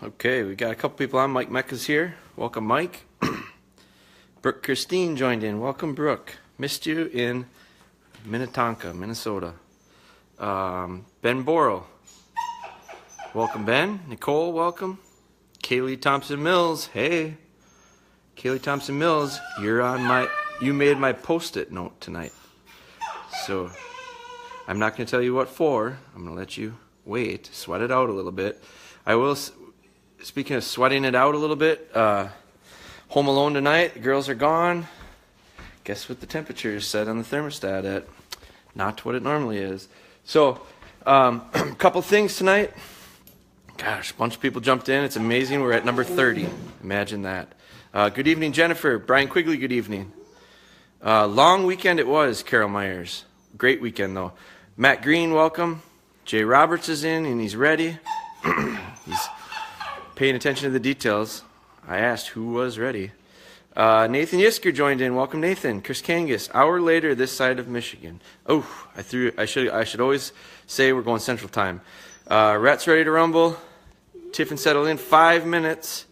Okay, we got a couple people on. Mike Mecca's here. Welcome, Mike. Brooke Christine joined in. Welcome, Brooke. Missed you in Minnetonka, Minnesota. Ben Borrell. Welcome, Ben. Nicole, welcome. Kaylee Thompson-Mills. Hey. Kaylee Thompson-Mills, you made my Post-it note tonight. So, I'm not going to tell you what for. I'm going to let you wait, sweat it out a little bit. I will, speaking of sweating it out a little bit, home alone tonight, the girls are gone. Guess what the temperature is set on the thermostat at? Not what it normally is. So, a couple things tonight. Gosh, a bunch of people jumped in. It's amazing. We're at number 30. Imagine that. Good evening, Jennifer. Brian Quigley, good evening. Long weekend it was, Carol Myers. Great weekend, though. Matt Green, welcome. Jay Roberts is in, and he's ready. He's paying attention to the details. I asked who was ready. Nathan Yisker joined in. Welcome, Nathan. Chris Kangas, hour later this side of Michigan. Oh, I should always say we're going Central Time. Rhett's ready to rumble. Tiffin settled in 5 minutes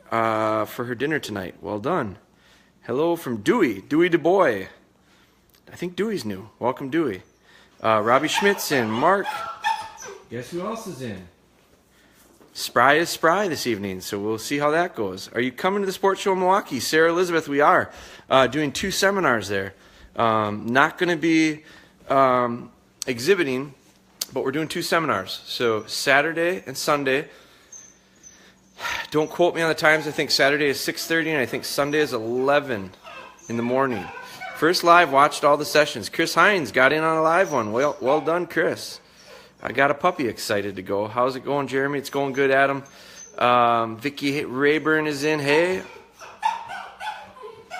for her dinner tonight. Well done. Hello from Dewey Du Bois. I think Dewey's new. Welcome, Dewey. Robbie Schmidt's in. Mark. Guess who else is in? Spry is Spry this evening, so we'll see how that goes. Are you coming to the sports show in Milwaukee? Sarah Elizabeth, we are. Doing 2 seminars there. Not going to be exhibiting, but we're doing 2 seminars. So Saturday and Sunday. Don't quote me on the times. I think Saturday is 6:30 and I think Sunday is 11 in the morning. First live, watched all the sessions. Chris Hines got in on a live one. Well done, Chris. I got a puppy excited to go. How's it going, Jeremy? It's going good, Adam. Vicky Rayburn is in. Hey.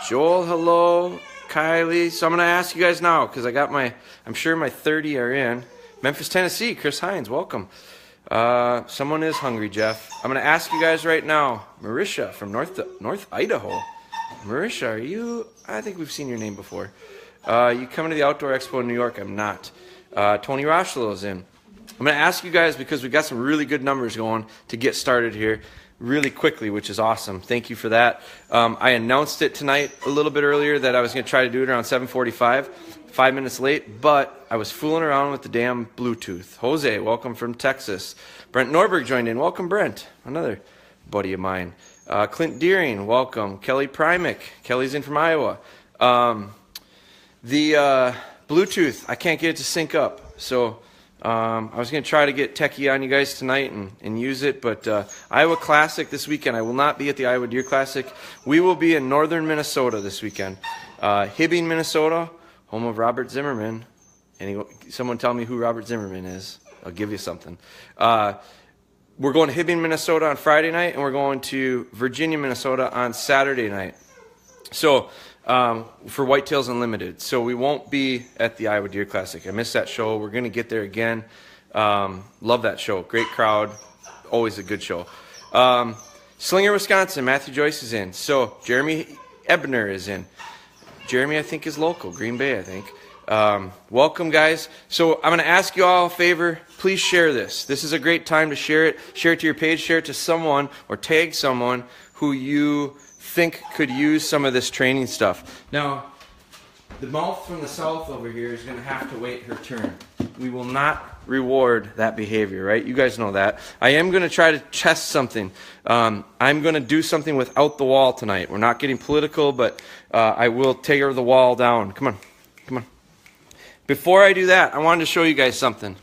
Joel, hello. Kylie. So I'm going to ask you guys now because I'm sure my 30 are in. Memphis, Tennessee. Chris Hines, welcome. Someone is hungry, Jeff. I'm going to ask you guys right now. Marisha from North Idaho. Marisha, are you? I think we've seen your name before. You coming to the Outdoor Expo in New York? I'm not. Tony Rochelo is in. I'm going to ask you guys because we've got some really good numbers going to get started here really quickly, which is awesome. Thank you for that. I announced it tonight a little bit earlier that I was going to try to do it around 7:45, 5 minutes late, but I was fooling around with the damn Bluetooth. Jose, welcome from Texas. Brent Norberg joined in. Welcome, Brent. Another buddy of mine. Clint Deering, welcome. Kelly Primick. Kelly's in from Iowa. The Bluetooth, I can't get it to sync up, so I was going to try to get techie on you guys tonight and use it, but Iowa Classic this weekend. I will not be at the Iowa Deer Classic. We will be in northern Minnesota this weekend. Hibbing, Minnesota, home of Robert Zimmerman. Someone tell me who Robert Zimmerman is. I'll give you something. We're going to Hibbing, Minnesota on Friday night, and we're going to Virginia, Minnesota on Saturday night. So, for Whitetails Unlimited. So we won't be at the Iowa Deer Classic. I missed that show. We're going to get there again. Love that show. Great crowd. Always a good show. Slinger, Wisconsin. Matthew Joyce is in. So Jeremy Ebner is in. Jeremy, I think, is local. Green Bay, I think. Welcome, guys. So I'm going to ask you all a favor. Please share this. This is a great time to share it. Share it to your page. Share it to someone or tag someone who you think could use some of this training stuff. Now, the mouth from the south over here is going to have to wait her turn. We will not reward that behavior, right? You guys know that. I am going to try to test something. I'm going to do something without the wall tonight. We're not getting political, but I will tear the wall down. Come on. Come on. Before I do that, I wanted to show you guys something.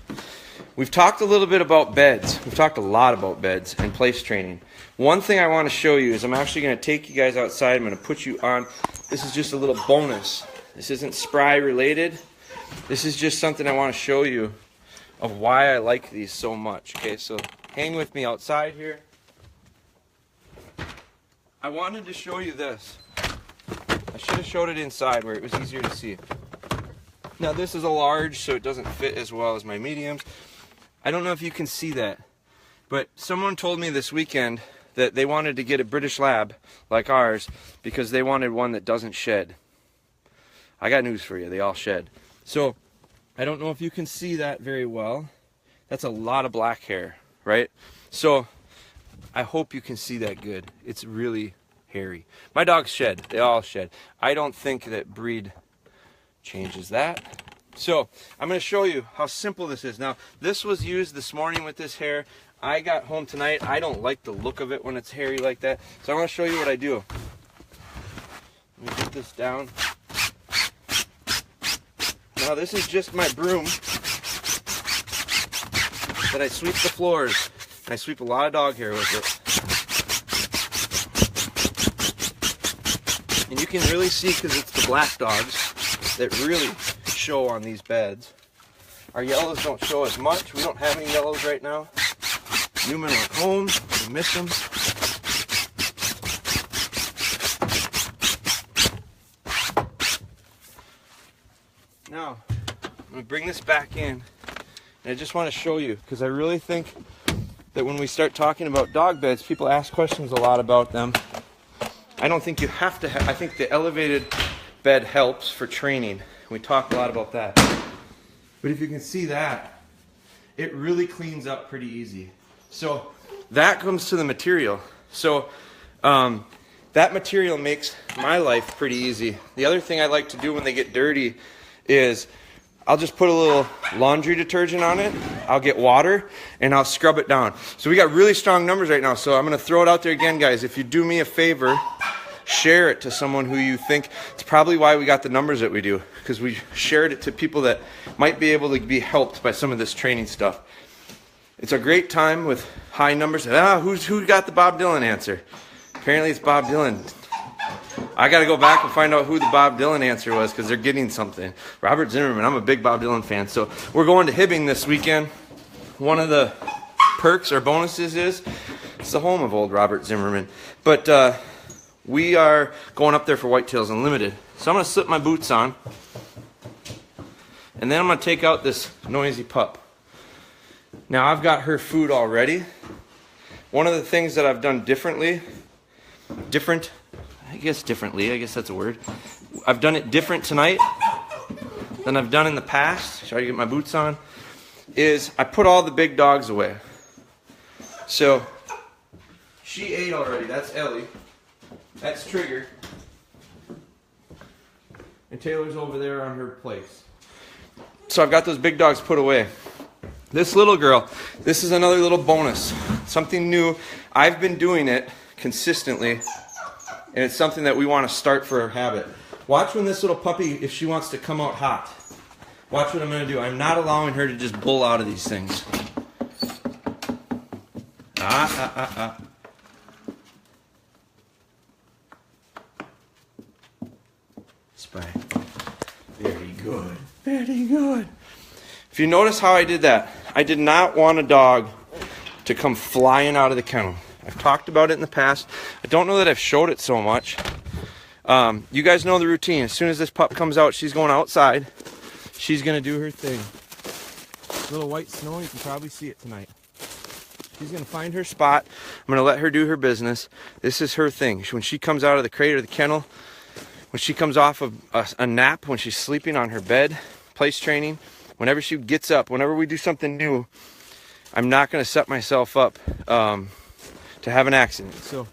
We've talked a little bit about beds. We've talked a lot about beds and place training. One thing I want to show you is I'm actually going to take you guys outside. I'm going to put you on. This is just a little bonus. This isn't Spry related. This is just something I want to show you of why I like these so much. Okay, so hang with me outside here. I wanted to show you this. I should have showed it inside where it was easier to see. Now this is a large, so it doesn't fit as well as my mediums. I don't know if you can see that, but someone told me this weekend that they wanted to get a British Lab like ours because they wanted one that doesn't shed. I got news for you, they all shed. So I don't know if you can see that very well. That's a lot of black hair, right? So I hope you can see that good. It's really hairy. My dogs shed. They all shed. I don't think that breed changes that. So I'm going to show you how simple this is. Now, this was used this morning with this hair. I got home tonight. I don't like the look of it when it's hairy like that. So I'm going to show you what I do. Let me put this down. Now, this is just my broom that I sweep the floors. And I sweep a lot of dog hair with it. And you can really see, because it's the black dogs that really show on these beds. Our yellows don't show as much. We don't have any yellows right now. Newman went home. We miss him. Now, I'm going to bring this back in. And I just want to show you, because I really think that when we start talking about dog beds, people ask questions a lot about them. I don't think you have to have, I think the elevated bed helps for training. We talk a lot about that. But if you can see that, it really cleans up pretty easy. So that comes to the material. So that material makes my life pretty easy. The other thing I like to do when they get dirty is I'll just put a little laundry detergent on it. I'll get water and I'll scrub it down. So we got really strong numbers right now. So I'm going to throw it out there again, guys. If you do me a favor, share it to someone who you think. It's probably why we got the numbers that we do, because we shared it to people that might be able to be helped by some of this training stuff. It's a great time with high numbers. Who got the Bob Dylan answer? Apparently it's Bob Dylan. I got to go back and find out who the Bob Dylan answer was, because they're getting something. Robert Zimmerman. I'm a big Bob Dylan fan. So we're going to Hibbing this weekend. One of the perks or bonuses is it's the home of old Robert Zimmerman. But we are going up there for Whitetails Unlimited. So I'm going to slip my boots on. And then I'm going to take out this noisy pup. Now I've got her food already. One of the things that I've done differently, I guess that's a word. I've done it different tonight than I've done in the past. Try to get my boots on. Is I put all the big dogs away. So she ate already. That's Ellie. That's Trigger. And Taylor's over there on her place. So I've got those big dogs put away. This little girl, this is another little bonus. Something new. I've been doing it consistently, and it's something that we want to start for her habit. Watch when this little puppy, if she wants to come out hot. Watch what I'm going to do. I'm not allowing her to just bull out of these things. Spry. Very good. Very good. If you notice how I did that, I did not want a dog to come flying out of the kennel. I've talked about it in the past. I don't know that I've showed it so much. You guys know the routine. As soon as this pup comes out, she's going outside. She's going to do her thing. Little white snow, you can probably see it tonight. She's going to find her spot. I'm going to let her do her business. This is her thing. When she comes out of the crate or the kennel, when she comes off of a nap, when she's sleeping on her bed, place training, whenever she gets up, whenever we do something new, I'm not going to set myself up to have an accident. So,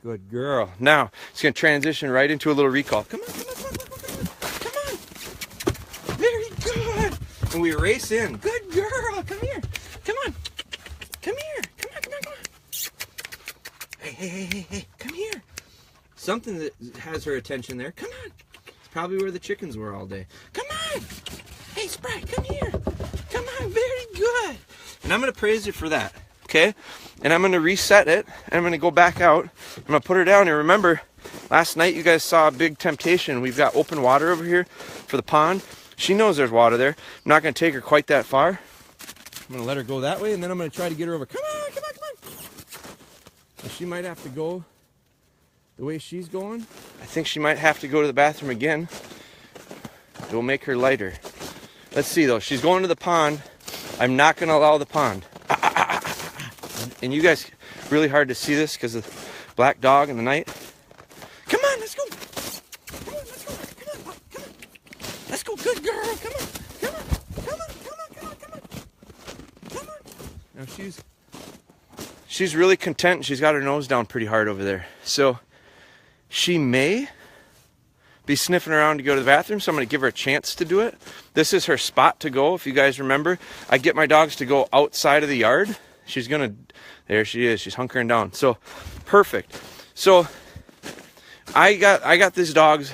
good girl. Now, it's going to transition right into a little recall. Come on, come on, come on, come on. Come on. Very good. And we race in. Good girl. Come here. Come on. Come here. Come on, come on, come on. Hey, hey, hey, hey, hey. Come here. Something that has her attention there. Come on. It's probably where the chickens were all day. Come on. Hey, Spry, come here. Come on, very good. And I'm going to praise you for that, okay? And I'm going to reset it, and I'm going to go back out. I'm going to put her down. And remember, last night you guys saw a big temptation. We've got open water over here for the pond. She knows there's water there. I'm not going to take her quite that far. I'm going to let her go that way, and then I'm going to try to get her over. Come on, come on, come on. And she might have to go the way she's going. I think she might have to go to the bathroom again. It will make her lighter. Let's see, though. She's going to the pond. I'm not going to allow the pond. And you guys, really hard to see this because of the black dog in the night. Come on, let's go. Come on, let's go. Come on, come on. Let's go, good girl. Come on, come on, come on, come on, come on, come on. Come on. Now she's she's really content. She's got her nose down pretty hard over there. So she may be sniffing around to go to the bathroom, so I'm going to give her a chance to do it. This is her spot to go. If you guys remember, I get my dogs to go outside of the yard. She's going to, there she is. She's hunkering down. So perfect. So I got these dogs.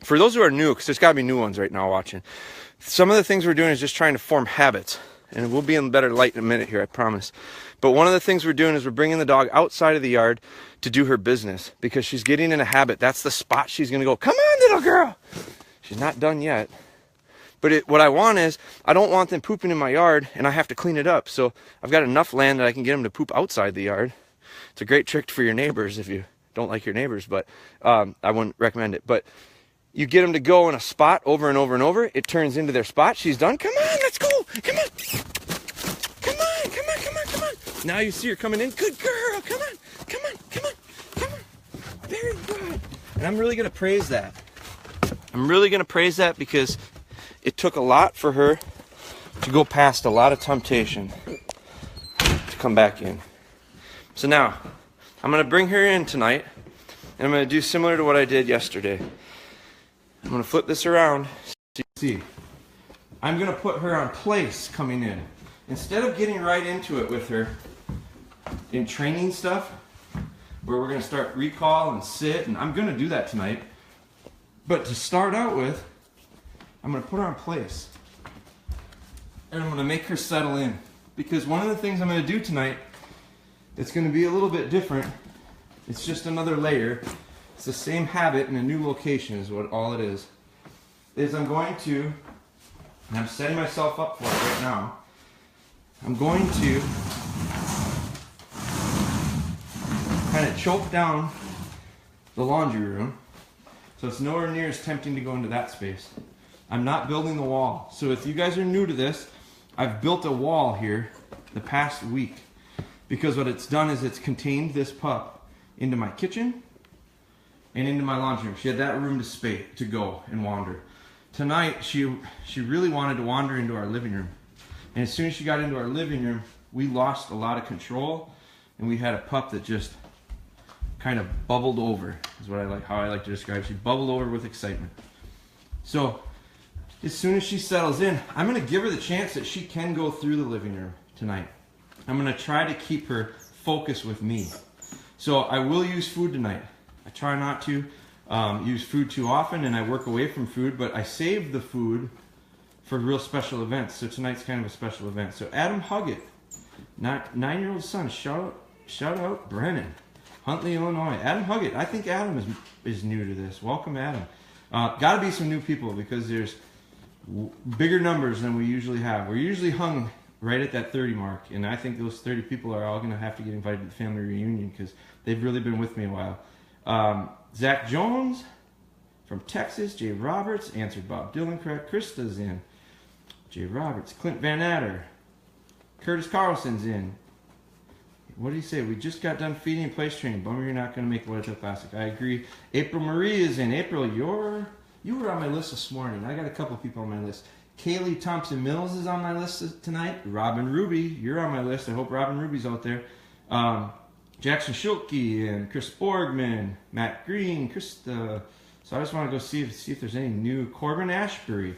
For those who are new, because there's got to be new ones right now watching, some of the things we're doing is just trying to form habits. And we'll be in better light in a minute here, I promise. But one of the things we're doing is we're bringing the dog outside of the yard to do her business, because she's getting in a habit. That's the spot she's going to go, come on, little girl. She's not done yet. But what I want is, I don't want them pooping in my yard, and I have to clean it up. So I've got enough land that I can get them to poop outside the yard. It's a great trick for your neighbors if you don't like your neighbors, but I wouldn't recommend it. But you get them to go in a spot over and over and over. It turns into their spot. She's done. Come on, let's go. Come on. Come on, come on, come on, come on. Now you see her coming in. Good girl. Come on, come on, come on, come on. Very good. And I'm really going to praise that. I'm really going to praise that because it took a lot for her to go past a lot of temptation to come back in. So now, I'm going to bring her in tonight, and I'm going to do similar to what I did yesterday. I'm going to flip this around so you see. I'm going to put her on place coming in. Instead of getting right into it with her in training stuff, where we're going to start recall and sit, and I'm going to do that tonight. But to start out with, I'm going to put her on place. And I'm going to make her settle in. Because one of the things I'm going to do tonight that's going to be a little bit different, it's just another layer. It's the same habit in a new location is what all it is I'm going to, and I'm setting myself up for it right now, I'm going to kind of choke down the laundry room so it's nowhere near as tempting to go into that space. I'm not building the wall. So if you guys are new to this, I've built a wall here the past week because what it's done is it's contained this pup into my kitchen and into my laundry room. She had that room to go and wander. Tonight, she really wanted to wander into our living room. And as soon as she got into our living room, we lost a lot of control, and we had a pup that just kind of bubbled over, is what how I like to describe. She bubbled over with excitement. So, as soon as she settles in, I'm going to give her the chance that she can go through the living room tonight. I'm going to try to keep her focused with me. So, I will use food tonight. I try not to use food too often, and I work away from food, but I save the food for real special events. So tonight's kind of a special event. So Adam Huggett, 9-year-old son, shout out Brennan, Huntley, Illinois. Adam Huggett, I think Adam is new to this. Welcome, Adam. Got to be some new people because there's bigger numbers than we usually have. We're usually hung right at that 30 mark, and I think those 30 people are all going to have to get invited to the family reunion because they've really been with me a while. Zach Jones from Texas, Jay Roberts, answered Bob Dylan correct. Krista's in. Jay Roberts, Clint Van Adder, Curtis Carlson's in. What did he say? We just got done feeding and place training. Bummer you're not going to make the Whitetail Classic. I agree. April Marie is in. April, you were on my list this morning. I got a couple people on my list. Kaylee Thompson Mills is on my list tonight. Robin Ruby, you're on my list. I hope Robin Ruby's out there. Jackson Schulke and Chris Borgman, Matt Green, Krista. So I just want to go see if there's any new. Corbin Ashbury.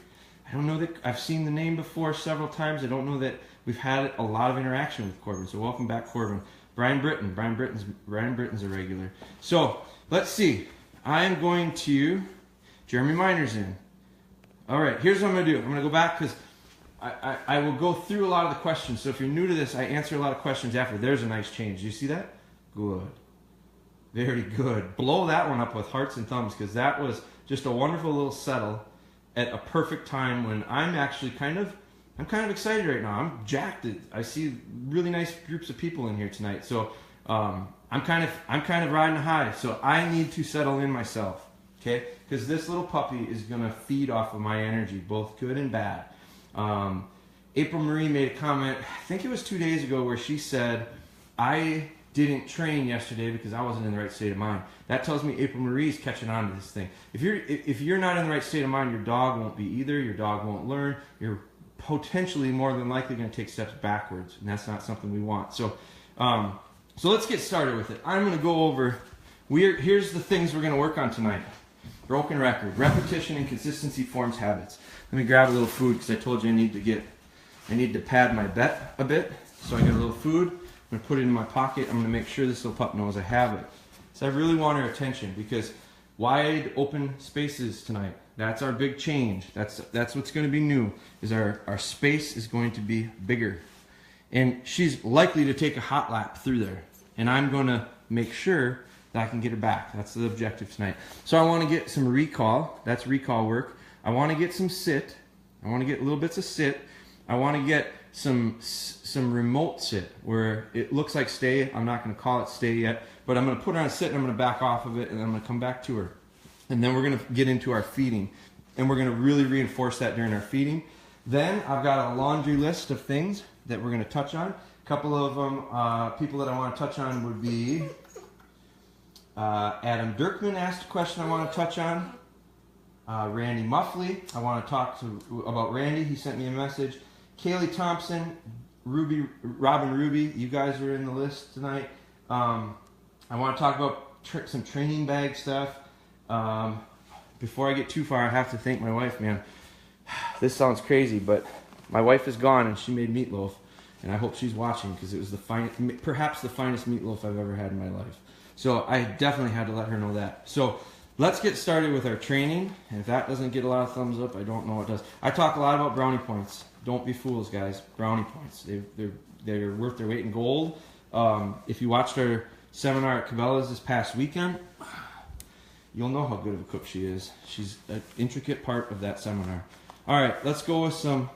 I don't know that I've seen the name before several times. I don't know that we've had a lot of interaction with Corbin. So welcome back, Corbin. Brian Britton. Brian Britton's a regular. So let's see. I am going to. Jeremy Miner's in. All right. Here's what I'm going to do. I'm going to go back because I will go through a lot of the questions. So if you're new to this, I answer a lot of questions after. There's a nice change. Do you see that? Good. Very good. Blow that one up with hearts and thumbs because that was just a wonderful little settle at a perfect time when I'm actually kind of excited right now. I'm jacked. I see really nice groups of people in here tonight. So I'm kind of riding a high. So I need to settle in myself. Okay? Because this little puppy is going to feed off of my energy, both good and bad. April Marie made a comment, I think it was 2 days ago, where she said, I didn't train yesterday because I wasn't in the right state of mind. That tells me April Marie's catching on to this thing. If you're not in the right state of mind, your dog won't be either. Your dog won't learn. You're potentially more than likely going to take steps backwards, and that's not something we want. So So let's get started with it. I'm going to go over, here's the things we're going to work on tonight. Broken record, repetition and consistency forms habits. Let me grab a little food because I told you I need to pad my bet a bit. So I got a little food. I'm going to put it in my pocket. I'm going to make sure this little pup knows I have it. So I really want her attention because wide open spaces tonight. That's our big change. That's what's going to be new, is our space is going to be bigger. And she's likely to take a hot lap through there. And I'm going to make sure that I can get her back. That's the objective tonight. So I want to get some recall. That's recall work. I want to get some sit. I want to get little bits of sit. I want to get some remote sit where it looks like stay. I'm not going to call it stay yet, but I'm going to put her on sit and I'm going to back off of it and then I'm going to come back to her. And then we're going to get into our feeding. And we're going to really reinforce that during our feeding. Then I've got a laundry list of things that we're going to touch on. A couple of them, people that I want to touch on would be Adam Dirkman asked a question I want to touch on. Randy Muffley, I want to talk about Randy. He sent me a message. Kaylee Thompson, Robin Ruby, you guys are in the list tonight. I want to talk about some training bag stuff. Before I get too far, I have to thank my wife, man. This sounds crazy, but my wife is gone and she made meatloaf. And I hope she's watching because it was perhaps the finest meatloaf I've ever had in my life. So I definitely had to let her know that. So let's get started with our training. And if that doesn't get a lot of thumbs up, I don't know what does. I talk a lot about brownie points. Don't be fools, guys. Brownie points. They're worth their weight in gold. If you watched our seminar at Cabela's this past weekend, you'll know how good of a cook she is. She's an intricate part of that seminar. All right, let's go with some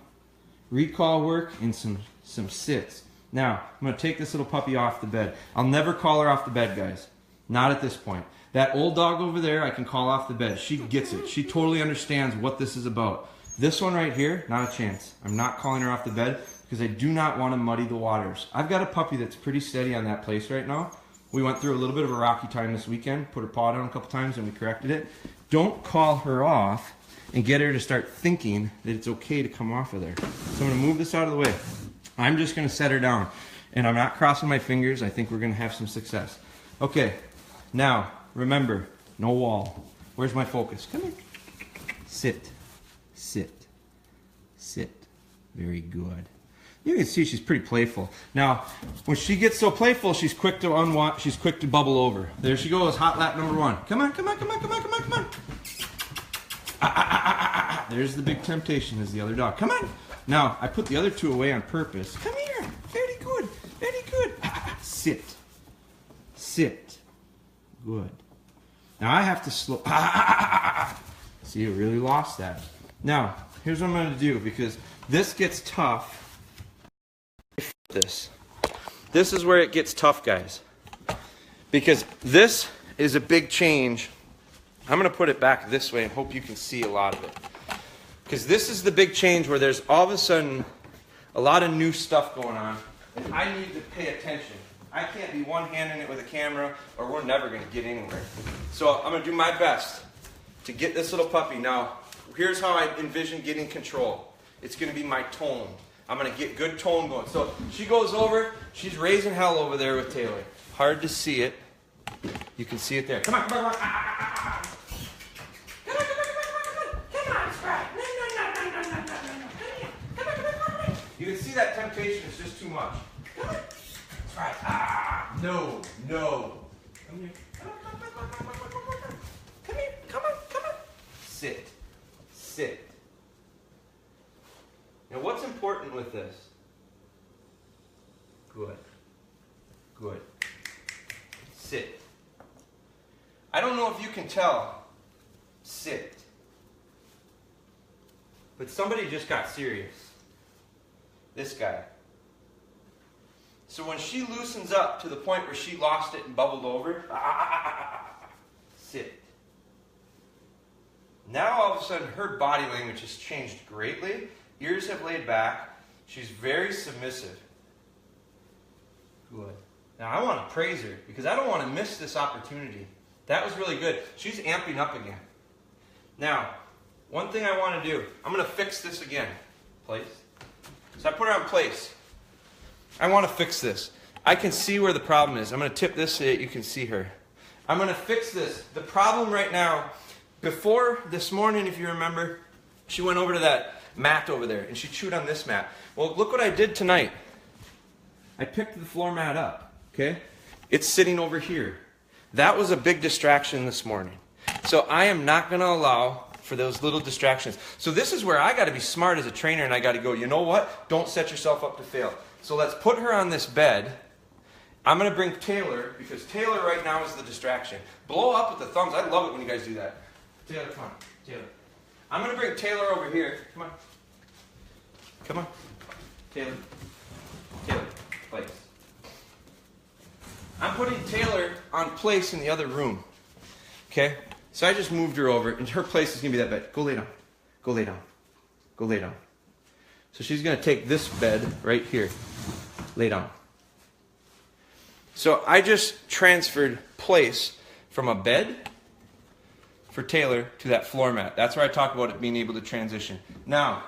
recall work and some sits. Now, I'm going to take this little puppy off the bed. I'll never call her off the bed, guys. Not at this point. That old dog over there, I can call off the bed. She gets it. She totally understands what this is about. This one right here, not a chance. I'm not calling her off the bed because I do not want to muddy the waters. I've got a puppy that's pretty steady on that place right now. We went through a little bit of a rocky time this weekend, put her paw down a couple times and we corrected it. Don't call her off and get her to start thinking that it's okay to come off of there. So I'm going to move this out of the way. I'm just going to set her down. And I'm not crossing my fingers. I think we're going to have some success. Okay, now remember, no wall. Where's my focus? Come here. Sit, sit, sit. Very good. You can see she's pretty playful. Now, when she gets so playful, she's quick to unwatch. She's quick to bubble over. There she goes, hot lap number one. Come on, come on, come on, come on, come on, come on. There's the big temptation, is the other dog. Come on. Now, I put the other two away on purpose. Come here. Very good. Very good. Sit. Sit. Good. Now, I have to slow. See, you really lost that. Now, here's what I'm going to do, because this gets tough. This is where it gets tough, guys. Because this is a big change. I'm going to put it back this way and hope you can see a lot of it. Because this is the big change where there's all of a sudden a lot of new stuff going on. And I need to pay attention. I can't be one-handing it with a camera or we're never going to get anywhere. So I'm going to do my best to get this little puppy. Now, here's how I envision getting control. It's going to be my tone. I'm going to get good tone going. So she goes over. She's raising hell over there with Taylor. Hard to see it. You can see it there. Come on, come on, come on. You can see that temptation is just too much. Come on. That's right. No, no. Come here. Come on, come on, come on, come on, come on, come on. Come here. Come on, come on. Sit. Sit. Now, what's important with this? Good. Good. Sit. I don't know if you can tell. Sit. But somebody just got serious. This guy. So when she loosens up to the point where she lost it and bubbled over, sit. Now all of a sudden her body language has changed greatly. Ears have laid back. She's very submissive. Good. Now I want to praise her because I don't want to miss this opportunity. That was really good. She's amping up again. Now, one thing I want to do, I'm going to fix this again. Place. So I put her on place. I want to fix this. I can see where the problem is. I'm going to tip this so that you can see her. I'm going to fix this. The problem right now, before this morning, if you remember, she went over to that mat over there and she chewed on this mat. Well, look what I did tonight. I picked the floor mat up, okay? It's sitting over here. That was a big distraction this morning. So I am not going to allow for those little distractions. So this is where I got to be smart as a trainer, and I got to go, you know what? Don't set yourself up to fail. So let's put her on this bed. I'm going to bring Taylor, because Taylor right now is the distraction. Blow up with the thumbs. I love it when you guys do that. Taylor, come on. Taylor. I'm going to bring Taylor over here. Come on. Come on. Taylor. Taylor. Place. I'm putting Taylor on place in the other room. Okay? So I just moved her over, and her place is going to be that bed. Go lay down. Go lay down. Go lay down. So she's going to take this bed right here. Lay down. So I just transferred place from a bed for Taylor to that floor mat. That's where I talk about it being able to transition. Now,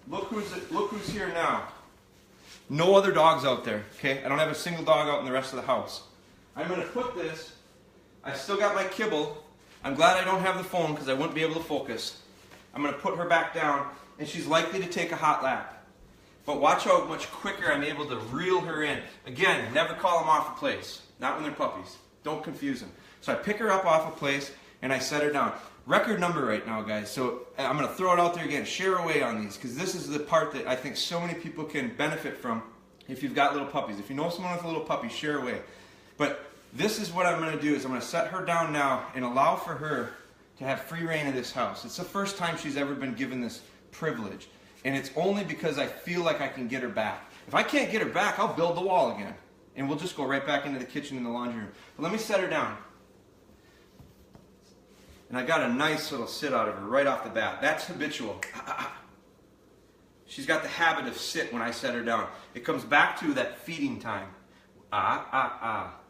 look who's here now. No other dogs out there, okay? I don't have a single dog out in the rest of the house. I'm going to put this. I still got my kibble. I'm glad I don't have the phone because I wouldn't be able to focus. I'm going to put her back down, and she's likely to take a hot lap. But watch how much quicker I'm able to reel her in. Again, never call them off a place. Not when they're puppies. Don't confuse them. So I pick her up off a place, and I set her down. Record number right now, guys. So I'm going to throw it out there again. Share away on these, because this is the part that I think so many people can benefit from if you've got little puppies. If you know someone with a little puppy, share away. But this is what I'm going to do, is I'm going to set her down now and allow for her to have free reign of this house. It's the first time she's ever been given this privilege. And it's only because I feel like I can get her back. If I can't get her back, I'll build the wall again. And we'll just go right back into the kitchen and the laundry room. But let me set her down. And I got a nice little sit out of her right off the bat. That's habitual. She's got the habit of sit when I set her down. It comes back to that feeding time.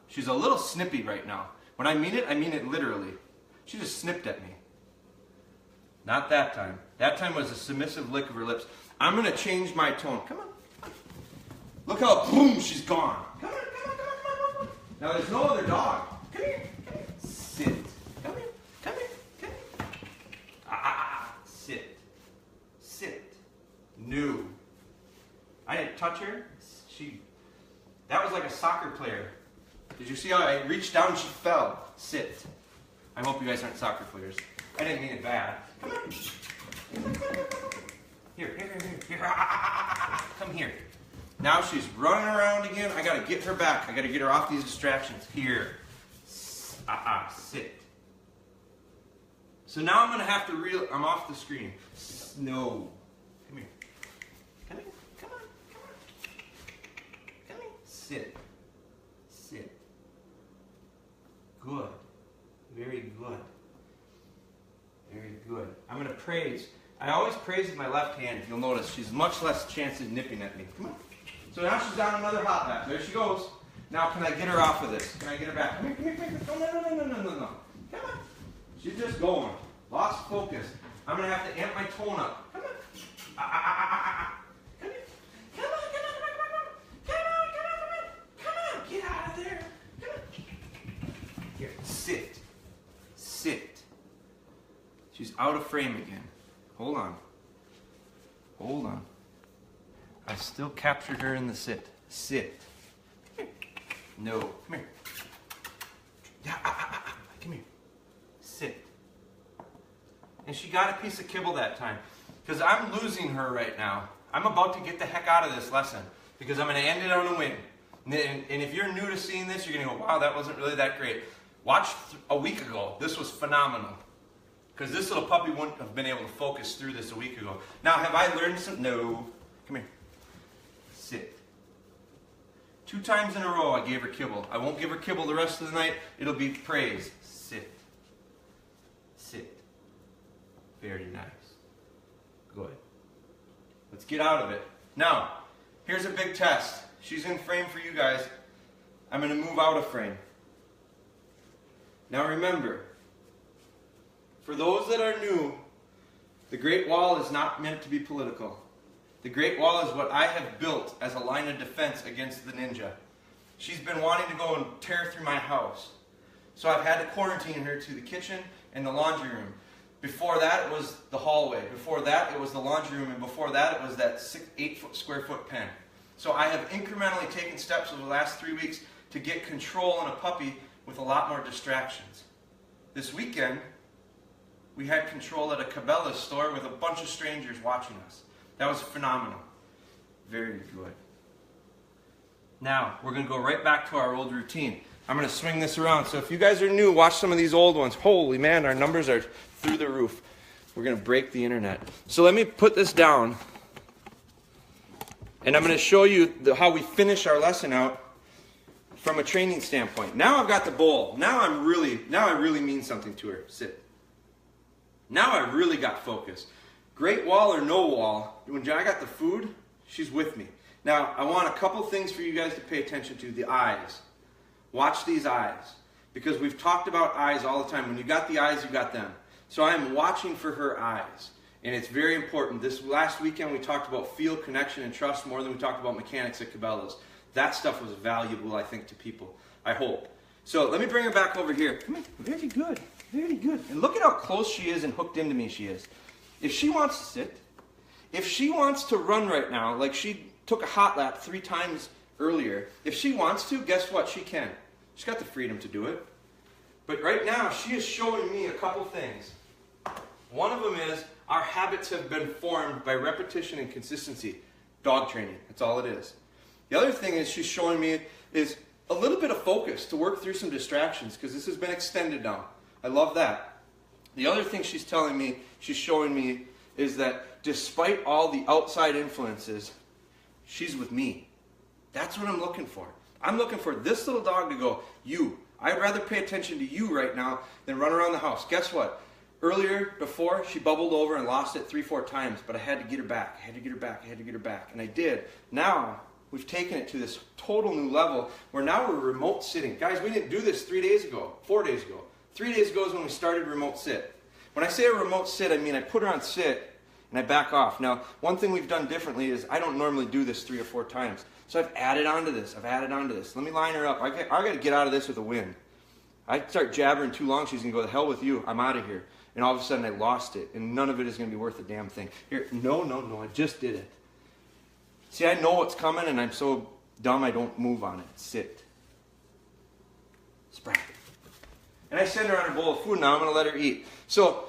She's a little snippy right now. When I mean it literally. She just snipped at me. Not that time. That time was a submissive lick of her lips. I'm going to change my tone. Come on. Look how boom, she's gone. Come on, come on, come on, come on. Now there's no other dog. Come here, come here. Sit. Come here, come here, come here. Sit. Sit. No. I didn't touch her. That was like a soccer player. Did you see how I reached down and she fell? Sit. I hope you guys aren't soccer players. I didn't mean it bad. Come on. Here. Come here. Now she's running around again. I got to get her back. I got to get her off these distractions. Here. Sit. So now I'm going to have to reel. I'm off the screen. No. Come here. Come here. Come on. Come on. Come here. Sit. Sit. Good. Very good. Very good. I'm going to praise. I always praise with my left hand. If you'll notice, she's much less chance of nipping at me. Come on. So now she's down another hot lap. There she goes. Now can I get her off of this? Can I get her back? Come here, come here, come here. No. Come on. She's just going. Lost focus. I'm going to have to amp my tone up. Come on. Come here. Come on. Get out of there. Come on. Here. Sit. Sit. She's out of frame again. Hold on. Hold on. I still captured her in the sit. Sit. Come here. No. Come here. Yeah. Come here. Sit. And she got a piece of kibble that time. Because I'm losing her right now. I'm about to get the heck out of this lesson. Because I'm going to end it on a win. And if you're new to seeing this, you're going to go, wow, that wasn't really that great. Watch a week ago. This was phenomenal. Because this little puppy wouldn't have been able to focus through this a week ago. Now, have I learned some? No. Come here. Sit. 2 times in a row I gave her kibble. I won't give her kibble the rest of the night. It'll be praise. Sit. Sit. Very nice. Good. Let's get out of it. Now, here's a big test. She's in frame for you guys. I'm going to move out of frame. Now remember, for those that are new, the Great Wall is not meant to be political. The Great Wall is what I have built as a line of defense against the ninja. She's been wanting to go and tear through my house. So I've had to quarantine her to the kitchen and the laundry room. Before that, it was the hallway. Before that, it was the laundry room. And before that, it was that 8 square foot pen. So I have incrementally taken steps over the last 3 weeks to get control on a puppy with a lot more distractions. This weekend, we had control at a Cabela's store with a bunch of strangers watching us. That was phenomenal. Very good. Now, we're going to go right back to our old routine. I'm going to swing this around. So if you guys are new, watch some of these old ones. Holy man, our numbers are through the roof. We're going to break the internet. So let me put this down. And I'm going to show you how we finish our lesson out from a training standpoint. Now I've got the bowl. Now I really mean something to her. Sit. Now I really got focused. Great wall or no wall, when I got the food, she's with me. Now, I want a couple things for you guys to pay attention to. The eyes. Watch these eyes. Because we've talked about eyes all the time. When you got the eyes, you got them. So I am watching for her eyes. And it's very important. This last weekend we talked about feel, connection, and trust more than we talked about mechanics at Cabela's. That stuff was valuable, I think, to people. I hope. So let me bring her back over here. Come on. Very good. Very good. And look at how close she is and hooked into me she is. If she wants to sit, if she wants to run right now, like she took a hot lap 3 times earlier, if she wants to, guess what? She can. She's got the freedom to do it. But right now, she is showing me a couple things. One of them is our habits have been formed by repetition and consistency. Dog training. That's all it is. The other thing is she's showing me is a little bit of focus to work through some distractions because this has been extended now. I love that. The other thing she's showing me is that despite all the outside influences, she's with me. That's what I'm looking for. I'm looking for this little dog to go, you. I'd rather pay attention to you right now than run around the house. Guess what? Earlier, before, she bubbled over and lost it 3-4 times, but I had to get her back. I had to get her back. I had to get her back. And I did. Now, we've taken it to this total new level where now we're remote sitting. Guys, we didn't do this 3 days ago, 4 days ago. 3 days ago is when we started remote sit. When I say a remote sit, I mean I put her on sit and I back off. Now, one thing we've done differently is I don't normally do this 3 or 4 times. So I've added on to this. I've added on to this. Let me line her up. I got to get out of this with a win. I start jabbering too long, she's going to go, the hell with you. I'm out of here. And all of a sudden I lost it. And none of it is going to be worth a damn thing. Here, no, I just did it. See, I know what's coming and I'm so dumb I don't move on it. Sit. Spry. And I send her on her bowl of food. Now I'm going to let her eat. So,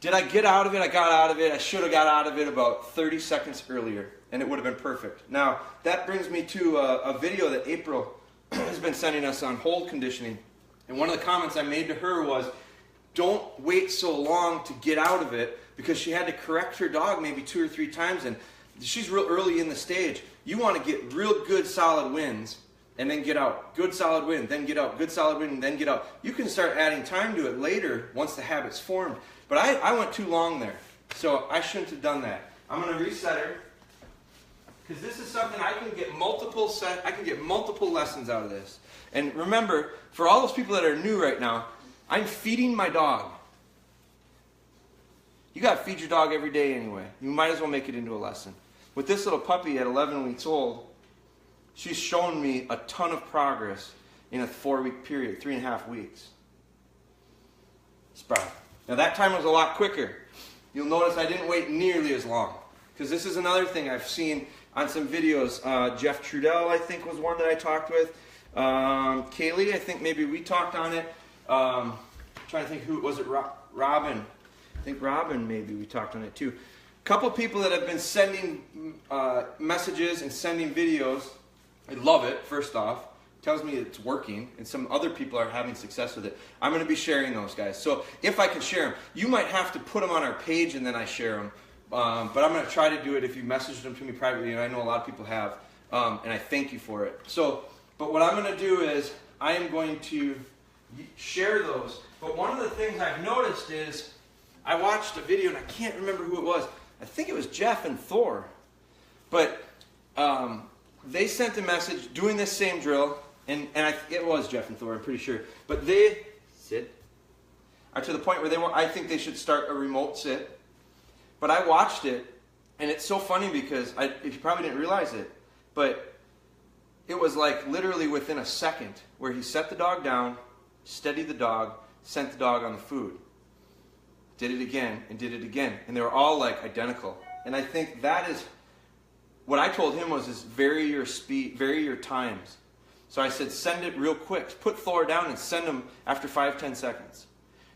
did I get out of it? I got out of it. I should have got out of it about 30 seconds earlier, and it would have been perfect. Now, that brings me to a video that April has been sending us on hold conditioning. And one of the comments I made to her was, don't wait so long to get out of it, because she had to correct her dog maybe 2 or 3 times, and she's real early in the stage. You want to get real good solid wins and then get out. Good solid win, then get out. Good solid win, and then get out. You can start adding time to it later once the habit's formed. But I went too long there, so I shouldn't have done that. I'm going to reset her because this is something I can get multiple lessons out of this. And remember, for all those people that are new right now, I'm feeding my dog. You got to feed your dog every day anyway. You might as well make it into a lesson. With this little puppy at 11 weeks old, she's shown me a ton of progress in a 4-week period, 3.5 weeks. Spry. Now that time was a lot quicker. You'll notice I didn't wait nearly as long. Because this is another thing I've seen on some videos. Jeff Trudell, I think, was one that I talked with. Kaylee, I think maybe we talked on it. Trying to think who, was it Robin? I think Robin maybe we talked on it too. A couple people that have been sending messages and sending videos. I love it, first off. Tells me it's working, and some other people are having success with it. I'm going to be sharing those, guys. So if I can share them, you might have to put them on our page and then I share them. But I'm going to try to do it if you message them to me privately, and I know a lot of people have, and I thank you for it. So, but what I'm going to do is I am going to share those. But one of the things I've noticed is I watched a video, and I can't remember who it was. I think it was Jeff and Thor. But they sent a message doing this same drill. And it was Jeff and Thor, I'm pretty sure. But they are to the point where I think they should start a remote sit. But I watched it, And it's so funny because you probably didn't realize it, but it was like literally within a second where he set the dog down, steadied the dog, sent the dog on the food. Did it again and did it again. And they were all like identical. And I think that is, what I told him was vary your speed, vary your times. So I said, send it real quick. Put Thor down and send him after 5-10 seconds.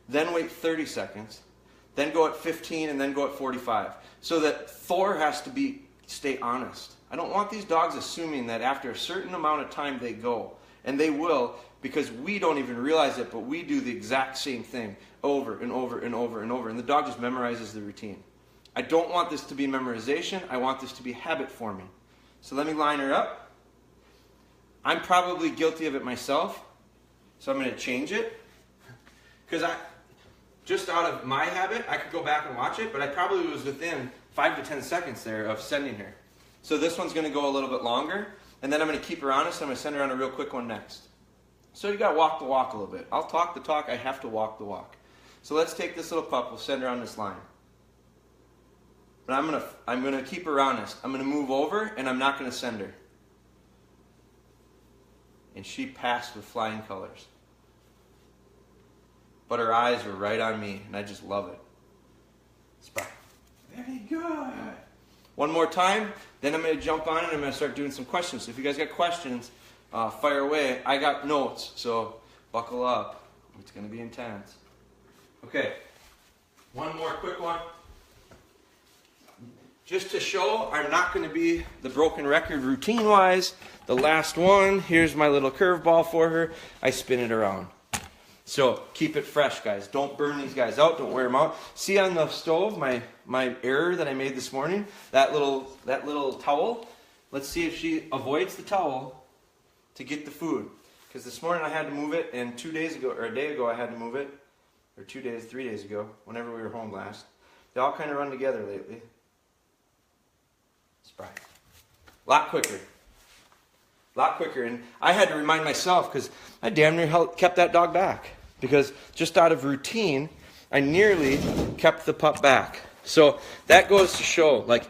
Then wait 30 seconds. Then go at 15 and then go at 45. So that Thor has to stay honest. I don't want these dogs assuming that after a certain amount of time they go. And they will, because we don't even realize it, but we do the exact same thing over and over and over and over. And the dog just memorizes the routine. I don't want this to be memorization. I want this to be habit forming. So let me line her up. I'm probably guilty of it myself. So I'm going to change it. Because just out of my habit, I could go back and watch it, but I probably was within 5 to 10 seconds there of sending her. So this one's going to go a little bit longer. And then I'm going to keep her honest. I'm going to send her on a real quick one next. So you got to walk the walk a little bit. I'll talk the talk. I have to walk the walk. So let's take this little pup. We'll send her on this line. But I'm gonna keep her honest. I'm gonna move over and I'm not gonna send her. And she passed with flying colors. But her eyes were right on me, and I just love it. Spry. Very good. One more time, then I'm gonna jump on it and I'm gonna start doing some questions. So if you guys got questions, fire away. I got notes, so buckle up. It's gonna be intense. Okay. One more quick one. Just to show I'm not going to be the broken record routine-wise. The last one, here's my little curveball for her. I spin it around. So keep it fresh, guys. Don't burn these guys out. Don't wear them out. See on the stove my error that I made this morning? That little towel? Let's see if she avoids the towel to get the food. Because this morning I had to move it, and 2 days ago, or a day ago I had to move it. Or 3 days ago, whenever we were home last. They all kind of run together lately. Spry. A lot quicker. And I had to remind myself because I damn near kept that dog back. Because just out of routine, I nearly kept the pup back. So that goes to show, like,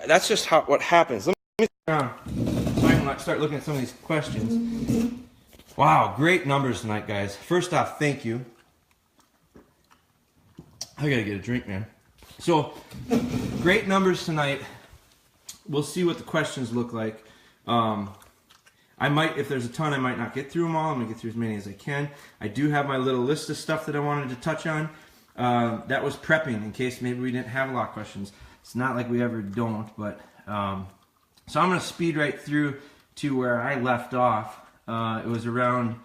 that's just what happens. Let me so I can start looking at some of these questions. Wow, great numbers tonight, guys. First off, thank you. I gotta get a drink, man. So, great numbers tonight. We'll see what the questions look like. I might, if there's a ton, I might not get through them all. I'm going to get through as many as I can. I do have my little list of stuff that I wanted to touch on. That was prepping in case maybe we didn't have a lot of questions. It's not like we ever don't, but so I'm going to speed right through to where I left off. It was around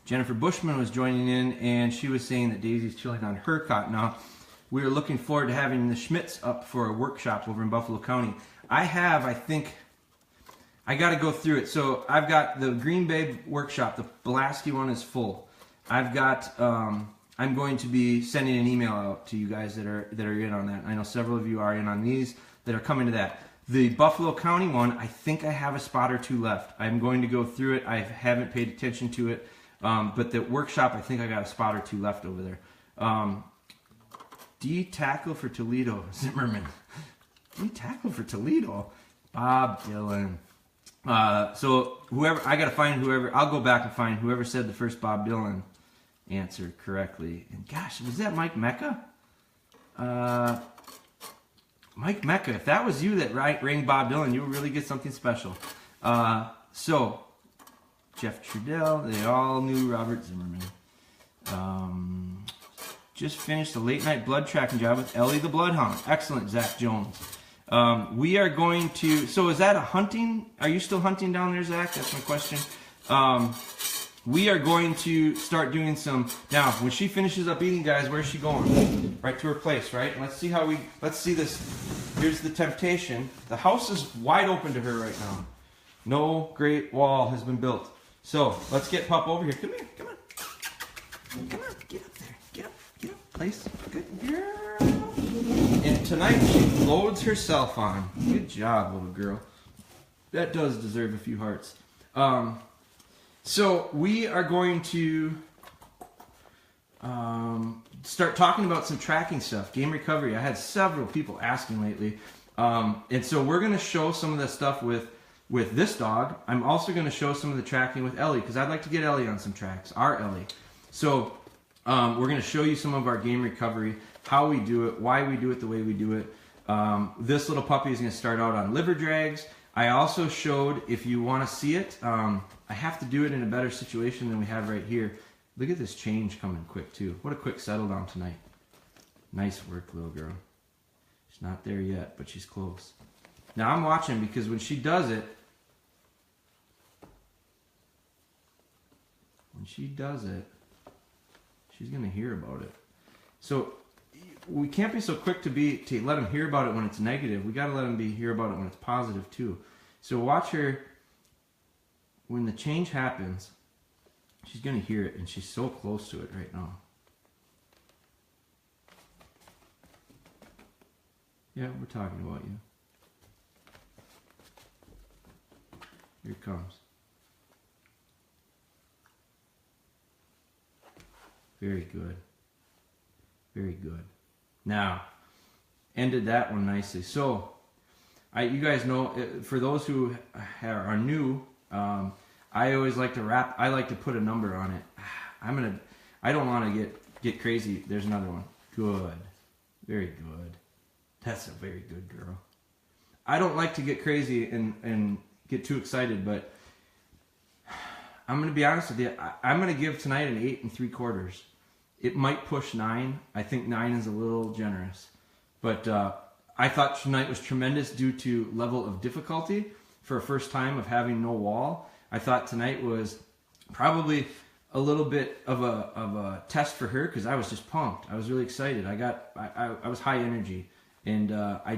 Jennifer Bushman was joining in, and she was saying that Daisy's chilling on her cot. Now, we are looking forward to having the Schmitz up for a workshop over in Buffalo County. I think, I got to go through it. So I've got the Green Bay workshop, the Blasty one is full. I've got, I'm going to be sending an email out to you guys that are in on that. I know several of you are in on these that are coming to that. The Buffalo County one, I think I have a spot or two left. I'm going to go through it. I haven't paid attention to it. But the workshop, I think I got a spot or two left over there. D tackle for Toledo, Zimmerman. D tackle for Toledo, Bob Dylan. So whoever, I gotta find whoever. I'll go back and find whoever said the first Bob Dylan answer correctly. And gosh, was that Mike Mecca? Mike Mecca. If that was you that rang Bob Dylan, you would really get something special. So Jeff Trudell. They all knew Robert Zimmerman. Just finished a late night blood tracking job with Ellie the Bloodhound. Excellent, Zach Jones. We are going to, so is that a hunting? Are you still hunting down there, Zach? That's my question. We are going to start doing some, now when she finishes up eating, guys, where's she going? Right to her place, right? And let's see this. Here's the temptation. The house is wide open to her right now. No great wall has been built. So let's get Pup over here. Come here, come on. Come on, get up there. Get up. Place. Good girl. And tonight she loads herself on. Good job, little girl. That does deserve a few hearts. So we are going to start talking about some tracking stuff, game recovery. I had several people asking lately. And so we're going to show some of the stuff with this dog. I'm also going to show some of the tracking with Ellie, because I'd like to get Ellie on some tracks, our Ellie. So we're going to show you some of our game recovery, how we do it, why we do it the way we do it. This little puppy is going to start out on liver drags. I also showed, if you want to see it, I have to do it in a better situation than we have right here. Look at this change coming quick too. What a quick settle down tonight. Nice work, little girl. She's not there yet, but she's close. Now I'm watching, because when she does it, she's going to hear about it. So we can't be so quick to let them hear about it when it's negative. We got to let them hear about it when it's positive too. So watch her. When the change happens, she's going to hear it, and she's so close to it right now. Yeah, we're talking about you. Here it comes. Very good. Very good. Now, ended that one nicely. So, you guys know, for those who are new, I always like to wrap. I like to put a number on it. I don't want to get crazy. There's another one. Good. Very good. That's a very good girl. I don't like to get crazy and get too excited, but I'm going to be honest with you. I'm going to give tonight an 8 3/4. It might push 9. I think 9 is a little generous. But I thought tonight was tremendous due to level of difficulty for a first time of having no wall. I thought tonight was probably a little bit of a test for her, because I was just pumped. I was really excited. I was high energy, and I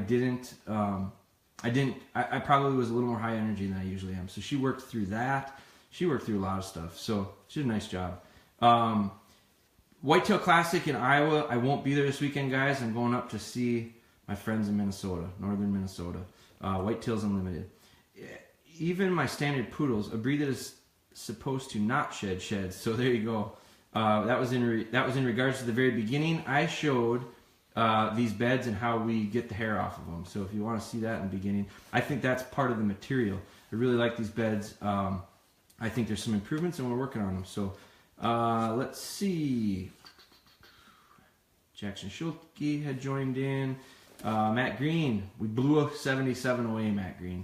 probably was a little more high energy than I usually am. So she worked through that. She worked through a lot of stuff. So she did a nice job. Whitetail Classic in Iowa. I won't be there this weekend, guys. I'm going up to see my friends in Minnesota, northern Minnesota. Whitetails Unlimited. Even my standard poodles, a breed that is supposed to not shed sheds. So there you go. That was in regards to the very beginning. I showed these beds and how we get the hair off of them. So if you want to see that in the beginning, I think that's part of the material. I really like these beds. I think there's some improvements, and we're working on them. So let's see. Jackson Schulke had joined in. Matt Green. We blew a 77 away, Matt Green.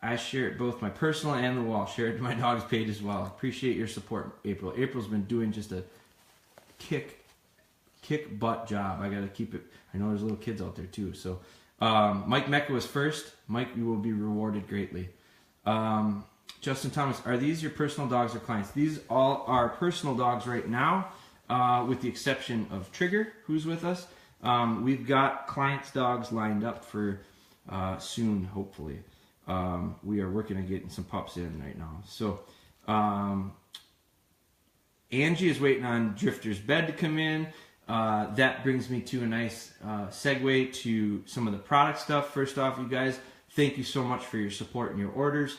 I share it both my personal and the wall. Share it to my dog's page as well. Appreciate your support, April. April's been doing just a kick butt job. I gotta keep it. I know there's little kids out there too. So Mike Mecca was first. Mike, you will be rewarded greatly. Justin Thomas, are these your personal dogs or clients? These all are personal dogs right now, with the exception of Trigger, who's with us. We've got clients' dogs lined up for soon, hopefully. We are working on getting some pups in right now. So Angie is waiting on Drifter's bed to come in. That brings me to a nice segue to some of the product stuff. First off, you guys, thank you so much for your support and your orders.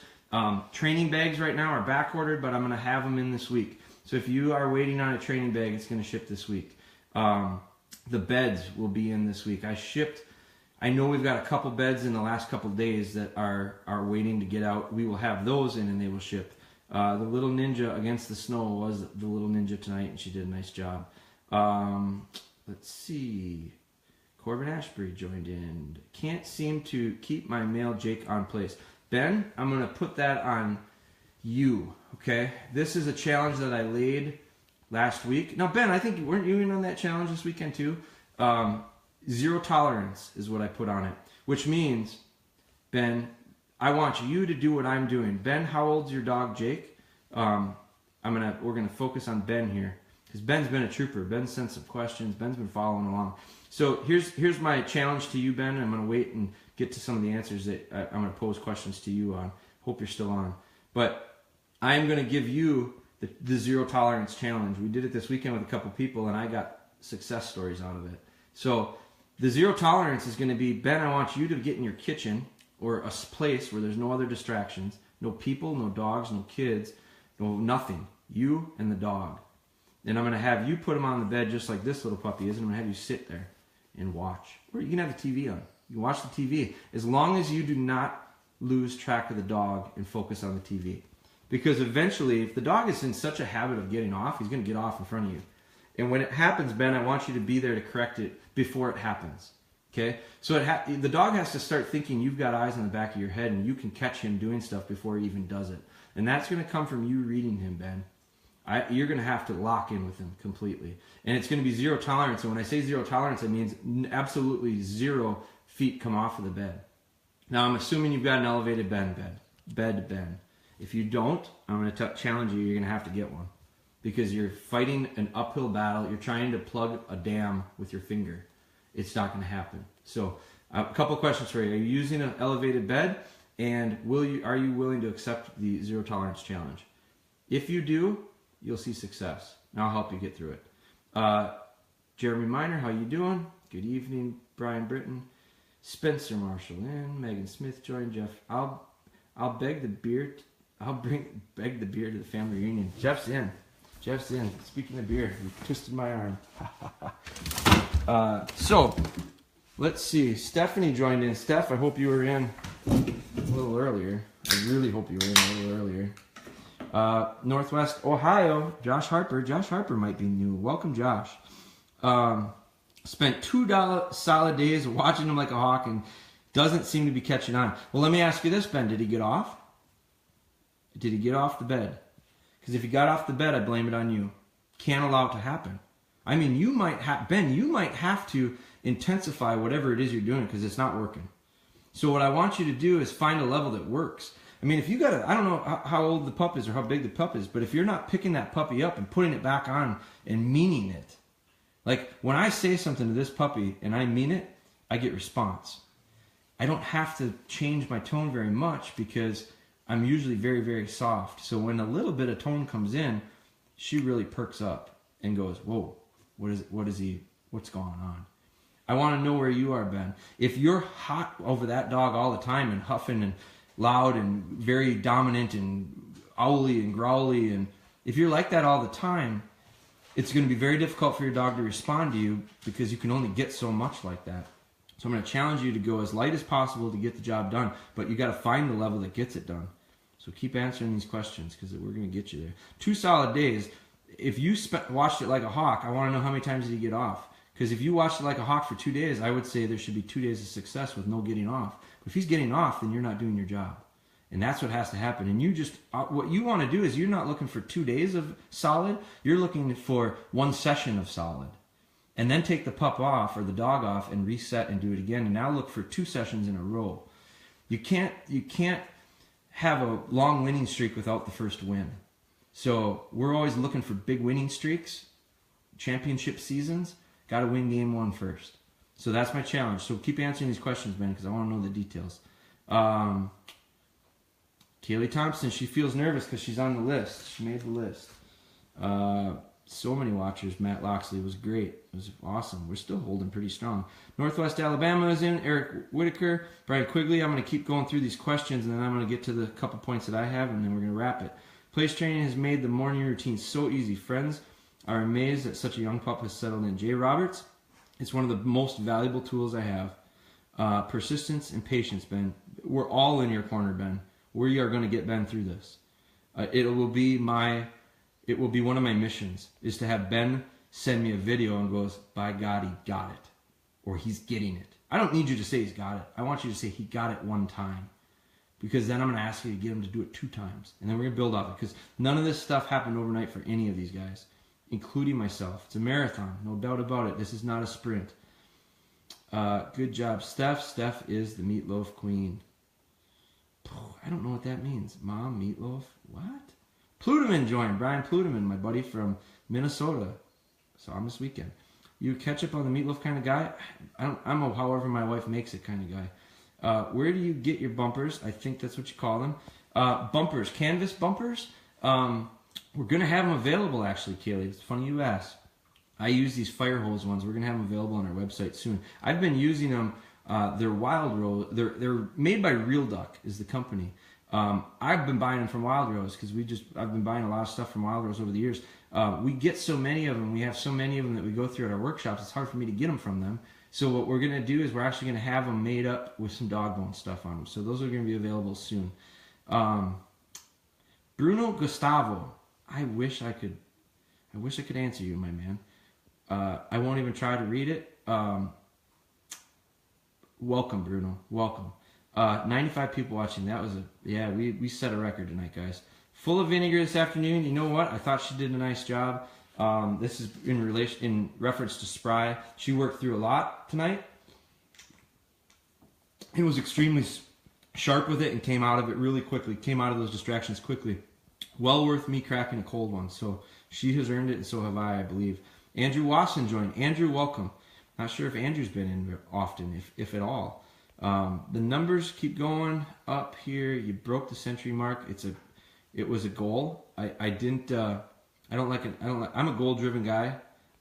Training bags right now are back ordered, but I'm going to have them in this week. So if you are waiting on a training bag, it's going to ship this week. The beds will be in this week. I know we've got a couple beds in the last couple days that are waiting to get out. We will have those in, and they will ship. The little ninja against the snow was the little ninja tonight, and she did a nice job. Let's see. Corbin Ashbury joined in. Can't seem to keep my male Jake on place. Ben, I'm going to put that on you, okay? This is a challenge that I laid last week. Now, Ben, I think, weren't you in on that challenge this weekend too? 0 tolerance is what I put on it, which means, Ben, I want you to do what I'm doing. Ben, how old's your dog, Jake? We're gonna focus on Ben here, because Ben's been a trooper. Ben's sent some questions. Ben's been following along. So here's my challenge to you, Ben. I'm gonna wait and get to some of the answers that I'm gonna pose questions to you on. Hope you're still on. But I'm gonna give you the 0 tolerance challenge. We did it this weekend with a couple people, and I got success stories out of it. So the 0 tolerance is going to be, Ben, I want you to get in your kitchen or a place where there's no other distractions, no people, no dogs, no kids, no nothing. You and the dog. Then I'm going to have you put him on the bed just like this little puppy is, and I'm going to have you sit there and watch. Or you can have the TV on. You can watch the TV as long as you do not lose track of the dog and focus on the TV. Because eventually, if the dog is in such a habit of getting off, he's going to get off in front of you. And when it happens, Ben, I want you to be there to correct it before it happens. Okay? So the dog has to start thinking you've got eyes in the back of your head and you can catch him doing stuff before he even does it. And that's going to come from you reading him, Ben. You're going to have to lock in with him completely. And it's going to be zero tolerance. And when I say zero tolerance, it means absolutely 0 feet come off of the bed. Now, I'm assuming you've got an elevated bed, Ben. If you don't, I'm going to challenge you. You're going to have to get one. Because you're fighting an uphill battle. You're trying to plug a dam with your finger. It's not going to happen. So, a couple questions for you. Are you using an elevated bed? And are you willing to accept the zero tolerance challenge? If you do, you'll see success. And I'll help you get through it. Jeremy Miner, how you doing? Good evening, Brian Britton. Spencer Marshall in. Megan Smith joined. Jeff, I'll beg the beer. Beg the beer to the family reunion. Jeff's in. Speaking of beer, you twisted my arm. So, let's see. Stephanie joined in. Steph, I hope you were in a little earlier. I really hope you were in a little earlier. Northwest Ohio, Josh Harper. Josh Harper might be new. Welcome, Josh. Spent 2 solid days watching him like a hawk and doesn't seem to be catching on. Well, let me ask you this, Ben. Did he get off? Did he get off the bed? Because if he got off the bed, I blame it on you. Can't allow it to happen. I mean, you might have to intensify whatever it is you're doing because it's not working. So what I want you to do is find a level that works. I mean, if you got I don't know how old the pup is or how big the pup is, but if you're not picking that puppy up and putting it back on and meaning it, like when I say something to this puppy and I mean it, I get response. I don't have to change my tone very much because I'm usually very, very soft. So when a little bit of tone comes in, she really perks up and goes, whoa, what's going on? I want to know where you are, Ben. If you're hot over that dog all the time and huffing and loud and very dominant and owly and growly, and if you're like that all the time, it's going to be very difficult for your dog to respond to you because you can only get so much like that. So I'm going to challenge you to go as light as possible to get the job done, but you got to find the level that gets it done. So keep answering these questions because we're going to get you there. 2 solid days. If you watched it like a hawk, I want to know how many times did he get off. Because if you watched it like a hawk for 2 days, I would say there should be 2 days of success with no getting off. But if he's getting off, then you're not doing your job. And that's what has to happen. And you just, what you want to do is you're not looking for 2 days of solid. You're looking for 1 session of solid. And then take the pup off or the dog off and reset and do it again. And now look for 2 sessions in a row. You can't have a long winning streak without the first win. So we're always looking for big winning streaks, championship seasons. Got to win game 1 first. So that's my challenge. So keep answering these questions, Ben, because I want to know the details. Kaylee Thompson, she feels nervous because she's on the list. She made the list. So many watchers. Matt Loxley was great. It was awesome. We're still holding pretty strong. Northwest Alabama is in. Eric Whitaker. Brian Quigley. I'm going to keep going through these questions, and then I'm going to get to the couple points that I have, and then we're going to wrap it. Place training has made the morning routine so easy. Friends are amazed that such a young pup has settled in. Jay Roberts. It's one of the most valuable tools I have. Persistence and patience, Ben. We're all in your corner, Ben. We are going to get Ben through this. It will be one of my missions is to have Ben send me a video and goes, by God, he got it. Or he's getting it. I don't need you to say he's got it. I want you to say he got it 1 time. Because then I'm going to ask you to get him to do it 2 times. And then we're going to build off it. Because none of this stuff happened overnight for any of these guys. Including myself. It's a marathon. No doubt about it. This is not a sprint. Good job, Steph. Steph is the meatloaf queen. I don't know what that means. Mom, meatloaf? What? Pluteman joined. Brian Pluteman, my buddy from Minnesota. Saw him this weekend. You ketchup on the meatloaf kind of guy? I'm a however my wife makes it kind of guy. Where do you get your bumpers? I think that's what you call them. Bumpers. Canvas bumpers? We're going to have them available, actually, Kaylee. It's funny you asked. I use these fire hose ones. We're going to have them available on our website soon. I've been using them. They're Wild Rose. They're made by Real Duck is the company. I've been buying them from Wild Rose because I've been buying a lot of stuff from Wild Rose over the years. We get so many of them. We have so many of them that we go through at our workshops. It's hard for me to get them from them. So what we're going to do is we're actually going to have them made up with some DogBone stuff on them. So those are going to be available soon. Bruno Gustavo, I wish I could answer you, my man. I won't even try to read it. Welcome, Bruno. Welcome. 95 people watching. That was we set a record tonight, guys. Full of vinegar this afternoon. You know what? I thought she did a nice job. This is in reference to Spry. She worked through a lot tonight. He was extremely sharp with it and came out of it really quickly. Came out of those distractions quickly. Well worth me cracking a cold one. So she has earned it, and so have I believe. Andrew Wasson joined. Andrew, welcome. Not sure if Andrew's been in often, if at all. The numbers keep going up here. You broke the century mark. It was a goal. I didn't. I don't like it. I'm a goal-driven guy.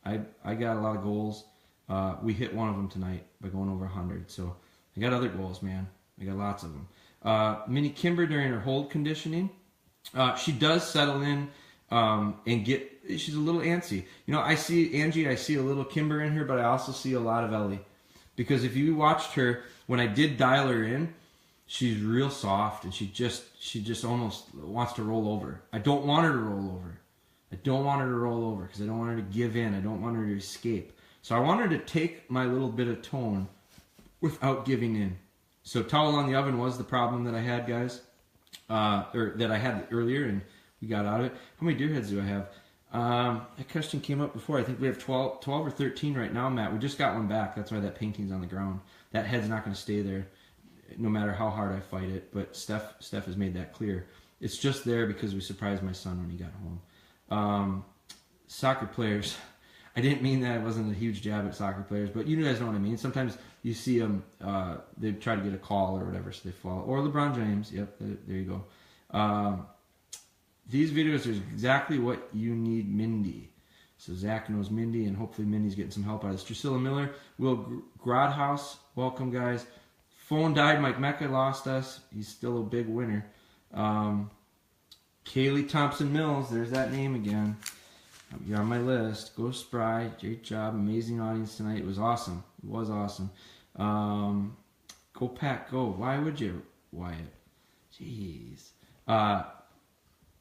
I got a lot of goals. We hit one of them tonight by going over 100. So I got other goals, man. I got lots of them. Minnie Kimber during her hold conditioning, she does settle in and get. She's a little antsy. You know, I see Angie. I see a little Kimber in her, but I also see a lot of Ellie. Because if you watched her when I did dial her in, she's real soft and she just almost wants to roll over. I don't want her to roll over. I don't want her to roll over because I don't want her to give in. I don't want her to escape. So I want her to take my little bit of tone without giving in. So towel on the oven was the problem that I had, guys, or that I had earlier, and we got out of it. How many deer heads do I have? That question came up before. I think we have 12 or 13 right now, Matt. We just got one back. That's why that painting's on the ground. That head's not going to stay there no matter how hard I fight it. But Steph has made that clear. It's just there because we surprised my son when he got home. Soccer players. I didn't mean that. It wasn't a huge jab at soccer players, but you guys know what I mean. Sometimes you see them, they try to get a call or whatever, so they fall. Or LeBron James. Yep, there you go. These videos are exactly what you need, Mindy. So Zach knows Mindy, and hopefully Mindy's getting some help out of this. Drusilla Miller, Will Grodhouse, welcome, guys. Phone died. Mike Mecca lost us. He's still a big winner. Kaylee Thompson-Mills, there's that name again. You're on my list. Go Spry. Great job. Amazing audience tonight. It was awesome. It was awesome. Go Pack, go. Why would you, Wyatt? Jeez.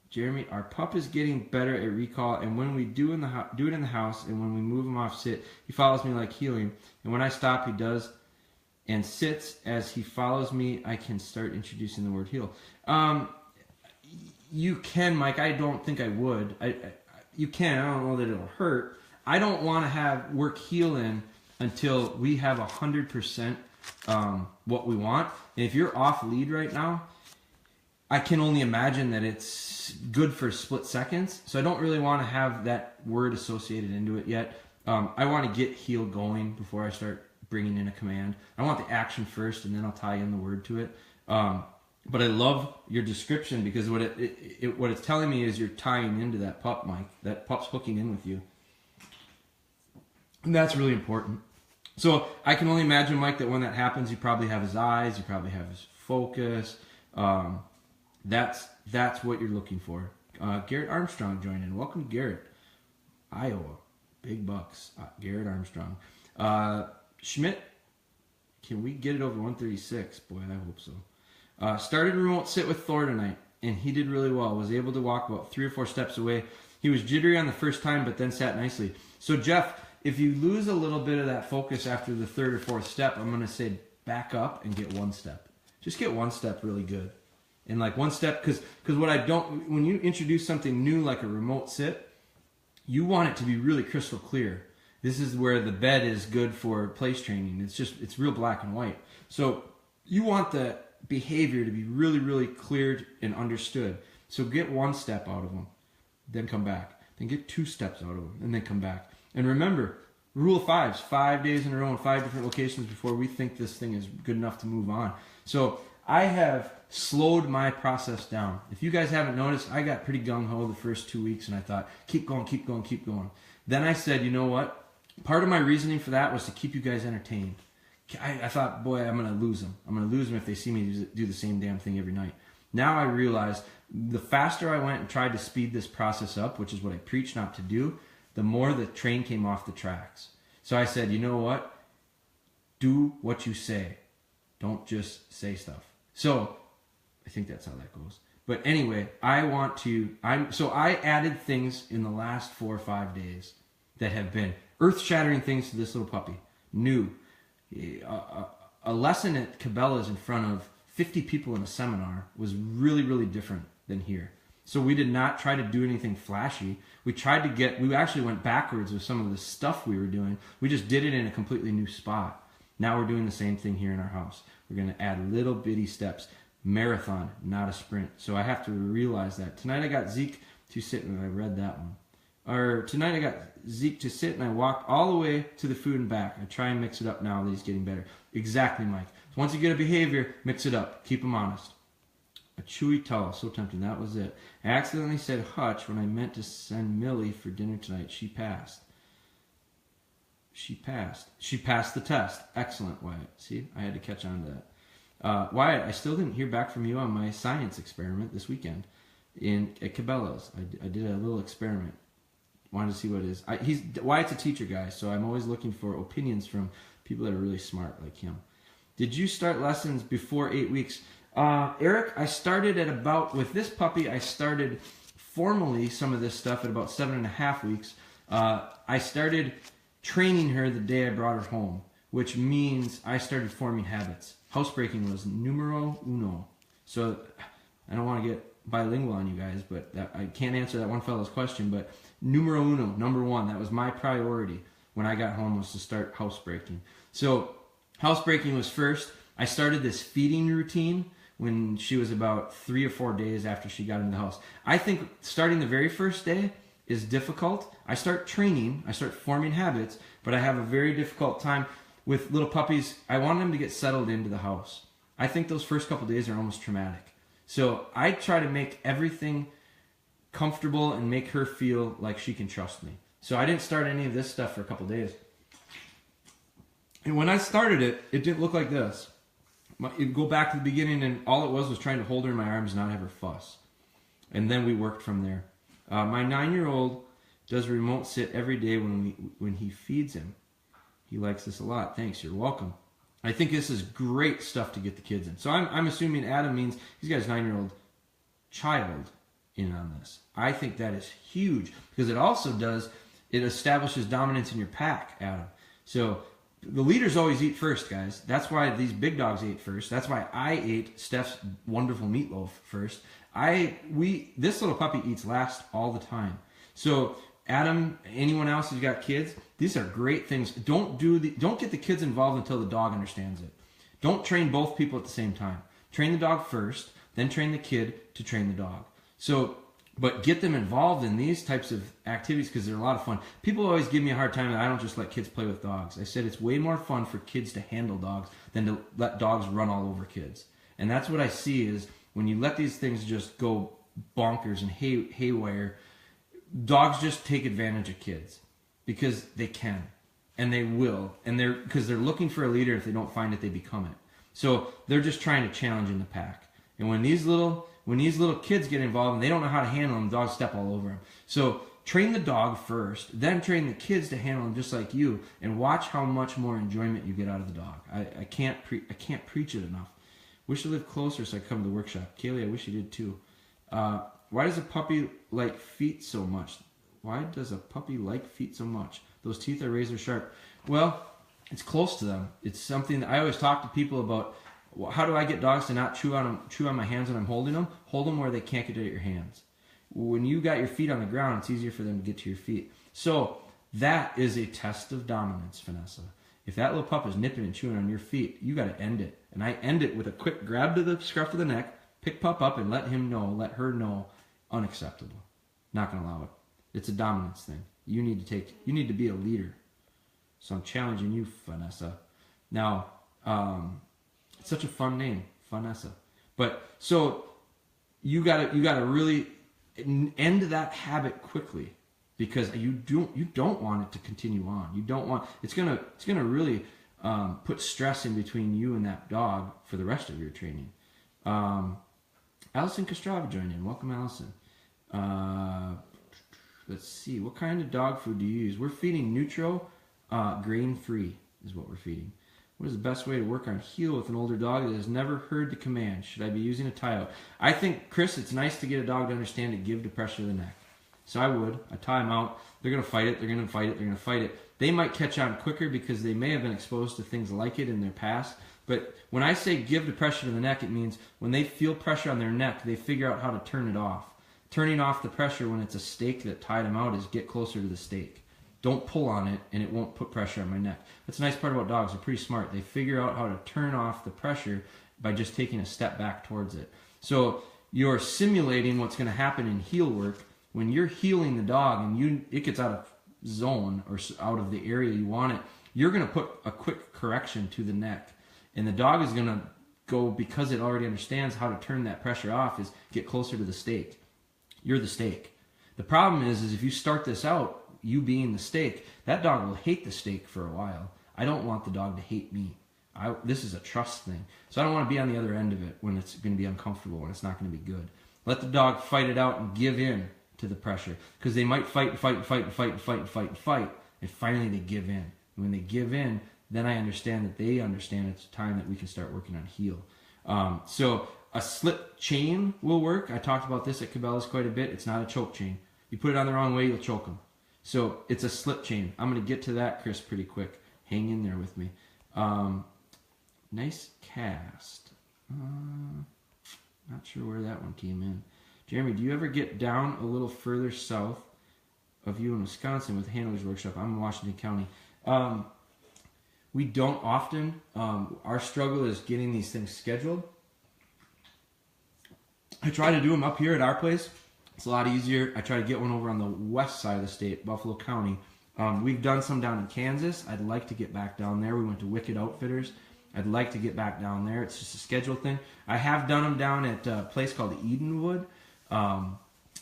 Jeremy, our pup is getting better at recall, and when we do it in the house, and when we move him off sit, he follows me like healing. And when I stop, he does, and sits. As he follows me, I can start introducing the word heal. You can, Mike. I don't think I would. You can. I don't know that it'll hurt. I don't want to have work heal in until we have 100% what we want. And if you're off lead right now, I can only imagine that it's good for split seconds. So I don't really want to have that word associated into it yet. I want to get heal going before I start bringing in a command. I want the action first, and then I'll tie in the word to it. But I love your description because what it's telling me is you're tying into that pup, Mike. That pup's hooking in with you. And that's really important. So I can only imagine, Mike, that when that happens, you probably have his eyes, you probably have his focus. That's what you're looking for. Garrett Armstrong joined in. Welcome, Garrett. Iowa. Big bucks. Garrett Armstrong. Schmidt, can we get it over 136? Boy, I hope so. Started remote sit with Thor tonight, and he did really well. Was able to walk about 3 or 4 steps away. He was jittery on the first time, but then sat nicely. So, Jeff, if you lose a little bit of that focus after the 3rd or 4th step, I'm going to say back up and get 1 step. Just get 1 step really good. And like 1 step, because what I don't, when you introduce something new like a remote sit, you want it to be really crystal clear. This is where the bed is good for place training. It's real black and white. So you want the behavior to be really, really cleared and understood. So get 1 step out of them, then come back. Then get 2 steps out of them, and then come back. And remember, rule of 5s, 5 days in a row in 5 different locations before we think this thing is good enough to move on. So I have slowed my process down. If you guys haven't noticed, I got pretty gung-ho the first 2 weeks, and I thought, keep going, keep going, keep going. Then I said, you know what? Part of my reasoning for that was to keep you guys entertained. I thought, boy, I'm going to lose them. I'm going to lose them if they see me do the same damn thing every night. Now I realize the faster I went and tried to speed this process up, which is what I preach not to do, the more the train came off the tracks. So I said, you know what? Do what you say. Don't just say stuff. So I think that's how that goes. But anyway, I added things in the last 4 or 5 days that have been earth-shattering things to this little puppy. New. A lesson at Cabela's in front of 50 people in a seminar was really, really different than here. So we did not try to do anything flashy. We actually went backwards with some of the stuff we were doing. We just did it in a completely new spot. Now we're doing the same thing here in our house. We're going to add little bitty steps. Marathon, not a sprint. So I have to realize that. Tonight I got Zeke to sit, and I read that one. Or tonight I got Zeke to sit, and I walked all the way to the food and back. I try and mix it up now that he's getting better. Exactly, Mike. So once you get a behavior, mix it up. Keep him honest. A chewy towel, so tempting. That was it. I accidentally said hutch when I meant to send Millie for dinner tonight. She passed. She passed the test. Excellent, Wyatt. See, I had to catch on to that. Wyatt, I still didn't hear back from you on my science experiment this weekend at Cabela's. I did a little experiment. Wanted to see what it is. Wyatt's a teacher, guys, so I'm always looking for opinions from people that are really smart like him. Did you start lessons before 8 weeks? Eric, I started with this puppy, I started formally some of this stuff at about 7.5 weeks. I started training her the day I brought her home, which means I started forming habits. Housebreaking was numero uno. So I don't want to get bilingual on you guys, but I can't answer that one fellow's question, but numero uno, number one, that was my priority when I got home, was to start housebreaking. So housebreaking was first. I started this feeding routine when she was about 3 or 4 days after she got in the house. I think starting the very first day is difficult. I start training, I start forming habits, but I have a very difficult time with little puppies. I want them to get settled into the house. I think those first couple days are almost traumatic. So I try to make everything comfortable and make her feel like she can trust me. So I didn't start any of this stuff for a couple days. And when I started it, it didn't look like this. You'd go back to the beginning, and all it was trying to hold her in my arms and not have her fuss. And then we worked from there. My 9-year-old does remote sit every day when he feeds him. He likes this a lot. Thanks, you're welcome. I think this is great stuff to get the kids in. So I'm assuming Adam means he's got his 9-year-old child in on this. I think that is huge because it establishes dominance in your pack, Adam. So the leaders always eat first, guys. That's why these big dogs ate first. That's why I ate Steph's wonderful meatloaf first. This little puppy eats last all the time. So Adam, anyone else who's got kids, these are great things. Don't get the kids involved until the dog understands it. Don't train both people at the same time. Train the dog first, then train the kid to train the dog. So, but get them involved in these types of activities because they're a lot of fun. People always give me a hard time that I don't just let kids play with dogs. I said it's way more fun for kids to handle dogs than to let dogs run all over kids. And that's what I see is when you let these things just go bonkers and haywire, dogs just take advantage of kids because they can and they will, and because they're looking for a leader. If they don't find it, they become it. So they're just trying to challenge in the pack. And when these little kids get involved and they don't know how to handle them, dogs step all over them. So train the dog first, then train the kids to handle them just like you, and watch how much more enjoyment you get out of the dog. I can't preach it enough. Wish I lived closer so I could come to the workshop. Kaylee, I wish you did too. Why does a puppy like feet so much? Why does a puppy like feet so much? Those teeth are razor sharp. Well, it's close to them. It's something that I always talk to people about. How do I get dogs to not chew on my hands when I'm holding them? Hold them where they can't get at your hands. When you got your feet on the ground, it's easier for them to get to your feet. So that is a test of dominance, Vanessa. If that little pup is nipping and chewing on your feet, you got to end it. And I end it with a quick grab to the scruff of the neck, pick pup up, and let her know, unacceptable. Not going to allow it. It's a dominance thing. You need to be a leader. So I'm challenging you, Vanessa. Now, it's such a fun name, Vanessa. But so you gotta really end that habit quickly because you don't want it to continue on. You don't want it's gonna really put stress in between you and that dog for the rest of your training. Allison Kostrava joined in. Welcome, Allison. Let's see. What kind of dog food do you use? We're feeding Nutro, grain-free is what we're feeding. What is the best way to work on heel with an older dog that has never heard the command? Should I be using a tie-out? I think, Chris, it's nice to get a dog to understand to give to pressure to the neck. So I would. I tie them out. They're going to fight it. They're going to fight it. They're going to fight it. They might catch on quicker because they may have been exposed to things like it in their past. But when I say give the pressure to the neck, it means when they feel pressure on their neck, they figure out how to turn it off. Turning off the pressure when it's a stake that tied them out is get closer to the stake. Don't pull on it and it won't put pressure on my neck. That's the nice part about dogs. They're pretty smart. They figure out how to turn off the pressure by just taking a step back towards it. So you're simulating what's going to happen in heel work. When you're heeling the dog and it gets out of zone or out of the area you want it, you're going to put a quick correction to the neck. And the dog is going to go, because it already understands how to turn that pressure off, is get closer to the stake. You're the stake. The problem is if you start this out, you being the stake, that dog will hate the stake for a while. I don't want the dog to hate me. This is a trust thing. So I don't want to be on the other end of it when it's going to be uncomfortable, when it's not going to be good. Let the dog fight it out and give in to the pressure. Because they might fight, and finally they give in. And when they give in, then I understand that they understand it's time that we can start working on heel. So a slip chain will work. I talked about this at Cabela's quite a bit. It's not a choke chain. You put it on the wrong way, you'll choke them. So it's a slip chain. I'm going to get to that, Chris, pretty quick. Hang in there with me. Nice cast. Not sure where that one came in. Jeremy, do you ever get down a little further south of you in Wisconsin with Handler's Workshop? I'm in Washington County. We don't often. Our struggle is getting these things scheduled. I try to do them up here at our place. It's a lot easier. I try to get one over on the west side of the state, Buffalo County. We've done some down in Kansas. I'd like to get back down there. We went to Wicked Outfitters. I'd like to get back down there. It's just a schedule thing. I have done them down at a place called Edenwood.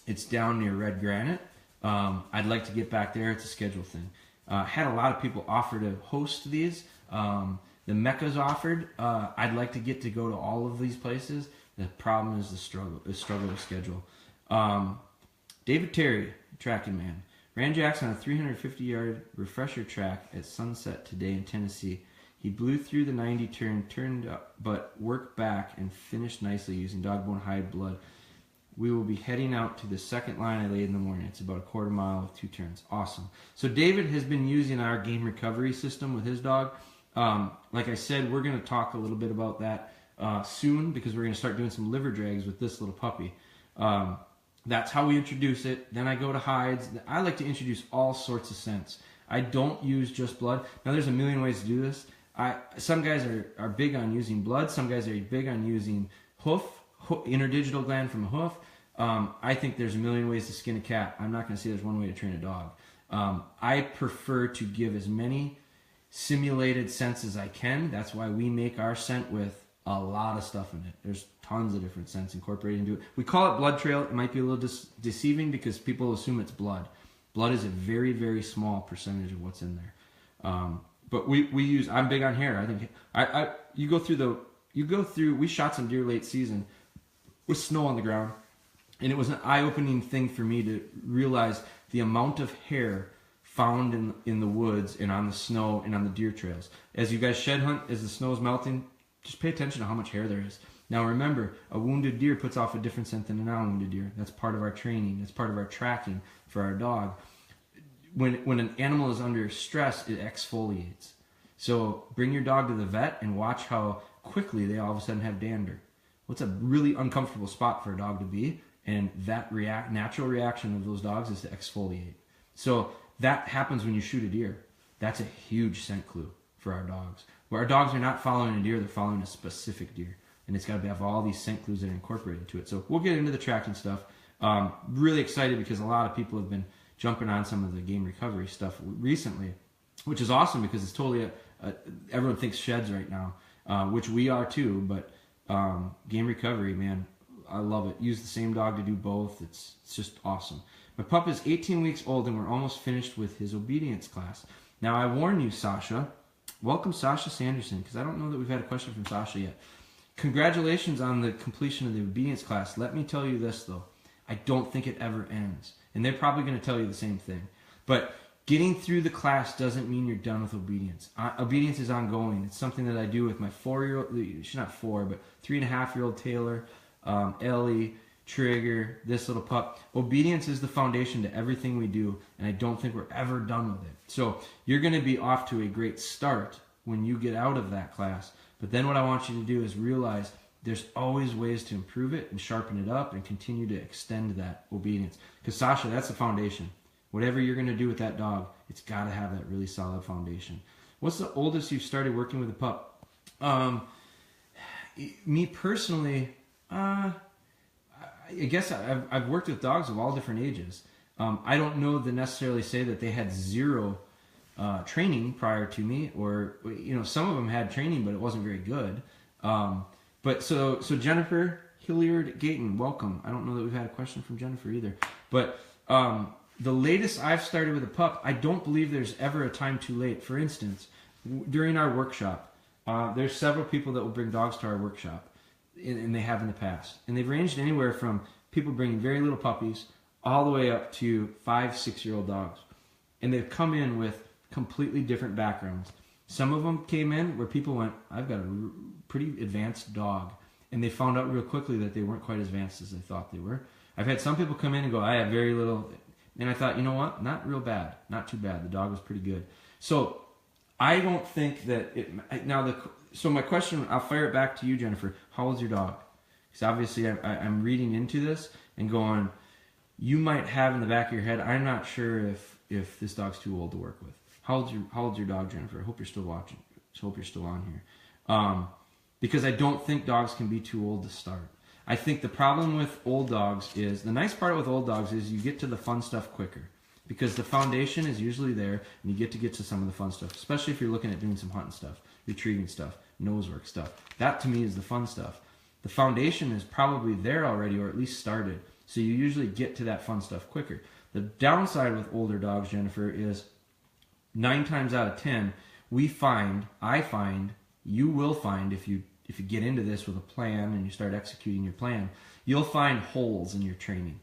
It's down near Red Granite. I'd like to get back there. It's a schedule thing. Had a lot of people offer to host these. The Mecca's offered. I'd like to get to go to all of these places. The problem is the struggle to schedule. David Terry, tracking man. Ran Jackson on a 350-yard refresher track at Sunset today in Tennessee. He blew through the 90 turn, turned up, but worked back and finished nicely using DogBone hide blood. We will be heading out to the second line I laid in the morning. It's about a quarter mile with 2 turns. Awesome. So David has been using our game recovery system with his dog. Like I said, we're going to talk a little bit about that soon, because we're going to start doing some liver drags with this little puppy. That's how we introduce it. Then I go to hides. I like to introduce all sorts of scents. I don't use just blood. Now there's a million ways to do this. Some guys are big on using blood. Some guys are big on using hoof, interdigital gland from a hoof. I think there's a million ways to skin a cat. I'm not going to say there's one way to train a dog. I prefer to give as many simulated scents as I can. That's why we make our scent with a lot of stuff in it. There's tons of different scents incorporated into it. We call it blood trail. It might be a little deceiving because people assume it's blood. Blood is a very, very small percentage of what's in there. But we use. I'm big on hair. I think we shot some deer late season with snow on the ground, and it was an eye-opening thing for me to realize the amount of hair found in the woods and on the snow and on the deer trails. As you guys shed hunt, as the snow is melting, just pay attention to how much hair there is. Now remember, a wounded deer puts off a different scent than a non-wounded deer. That's part of our training. That's part of our tracking for our dog. When an animal is under stress, it exfoliates. So bring your dog to the vet and watch how quickly they all of a sudden have dander. What's a really uncomfortable spot for a dog to be? And that natural reaction of those dogs is to exfoliate. So that happens when you shoot a deer. That's a huge scent clue for our dogs. Where our dogs are not following a deer, they're following a specific deer. And it's got to have all these scent clues that are incorporated into it. So we'll get into the tracking stuff. Really excited because a lot of people have been jumping on some of the game recovery stuff recently, which is awesome because it's totally everyone thinks sheds right now, which we are too. But game recovery, man, I love it. Use the same dog to do both. It's just awesome. My pup is 18 weeks old and we're almost finished with his obedience class. Now I warn you, Sasha. Welcome, Sasha Sanderson, because I don't know that we've had a question from Sasha yet. congratulations on the completion of the obedience class. Let me tell you this, though. I don't think it ever ends. And they're probably going to tell you the same thing. But getting through the class doesn't mean you're done with obedience. Obedience is ongoing. It's something that I do with my 4-year-old, she's not 4, but 3.5-year-old Taylor, Ellie, Trigger, this little pup. Obedience is the foundation to everything we do, and I don't think we're ever done with it. So you're going to be off to a great start when you get out of that class. But then what I want you to do is realize there's always ways to improve it and sharpen it up and continue to extend that obedience. Because Sasha, that's the foundation. Whatever you're going to do with that dog, it's got to have that really solid foundation. What's the oldest you've started working with a pup? Me personally, I guess I've worked with dogs of all different ages. I don't know to necessarily say that they had zero training prior to me, or some of them had training, but it wasn't very good. But so Jennifer Hilliard Gayton, welcome. I don't know that we've had a question from Jennifer either. But the latest I've started with a pup, I don't believe there's ever a time too late. For instance, during our workshop, there's several people that will bring dogs to our workshop, and they have in the past. And they've ranged anywhere from people bringing very little puppies all the way up to 5-6-year-old dogs. And they've come in with completely different backgrounds. Some of them came in where people went, I've got a pretty advanced dog. And they found out real quickly that they weren't quite as advanced as they thought they were. I've had some people come in and go, I have very little. And I thought, you know what? Not real bad. Not too bad. The dog was pretty good. So I don't think that it. So my question, I'll fire it back to you, Jennifer. How old's your dog? Because obviously I'm reading into this and going, you might have in the back of your head, I'm not sure if this dog's too old to work with. How old's your dog, Jennifer? I hope you're still watching. I hope you're still on here. Because I don't think dogs can be too old to start. I think the problem with old dogs is, the nice part with old dogs is you get to the fun stuff quicker. Because the foundation is usually there, and you get to some of the fun stuff. Especially if you're looking at doing some hunting stuff, retrieving stuff, nose work stuff. That to me is the fun stuff. The foundation is probably there already, or at least started. So you usually get to that fun stuff quicker. The downside with older dogs, Jennifer, is 9 times out of 10, I find, you will find if you get into this with a plan and you start executing your plan, you'll find holes in your training.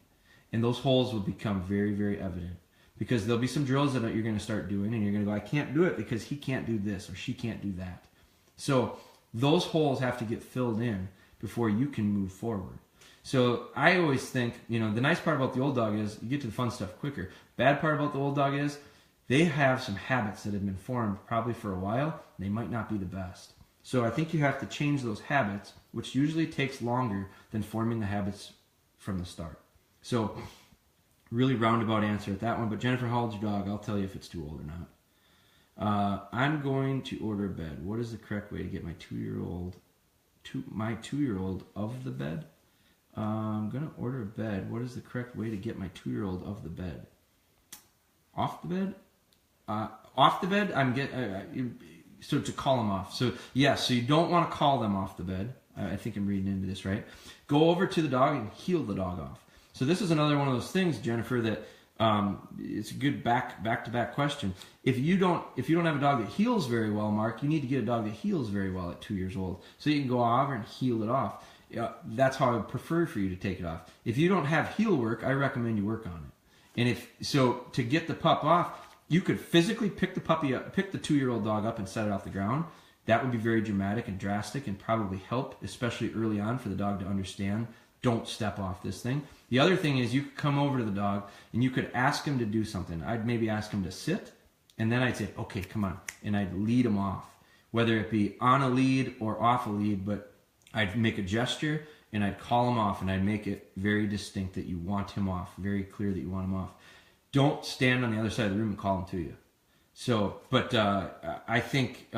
And those holes will become very, very evident. Because there'll be some drills that you're going to start doing, and you're going to go, I can't do it because he can't do this or she can't do that. So those holes have to get filled in before you can move forward. So I always think, the nice part about the old dog is you get to the fun stuff quicker. Bad part about the old dog is they have some habits that have been formed probably for a while. They might not be the best. So I think you have to change those habits, which usually takes longer than forming the habits from the start. So really roundabout answer at that one. But Jennifer, how old's your dog? I'll tell you if it's too old or not. I'm going to order a bed. What is the correct way to get my 2-year-old of the bed? I'm going to order a bed. What is the correct way to get my 2-year-old of the bed? Off the bed? Off the bed? So to call them off. So yes, so you don't want to call them off the bed. I think I'm reading into this right. Go over to the dog and heel the dog off. So this is another one of those things, Jennifer, that it's a good back-to-back question. If you don't have a dog that heels very well, Mark, you need to get a dog that heels very well at 2 years old. So you can go over and heel it off. That's how I would prefer for you to take it off. If you don't have heel work, I recommend you work on it. And to get the pup off, you could physically pick the puppy up, pick the 2-year-old dog up and set it off the ground. That would be very dramatic and drastic and probably help, especially early on, for the dog to understand, don't step off this thing. The other thing is you could come over to the dog and you could ask him to do something. I'd maybe ask him to sit, and then I'd say, okay, come on. And I'd lead him off, whether it be on a lead or off a lead, but I'd make a gesture and I'd call him off, and I'd make it very distinct that you want him off, very clear that you want him off. Don't stand on the other side of the room and call him to you. So, but I think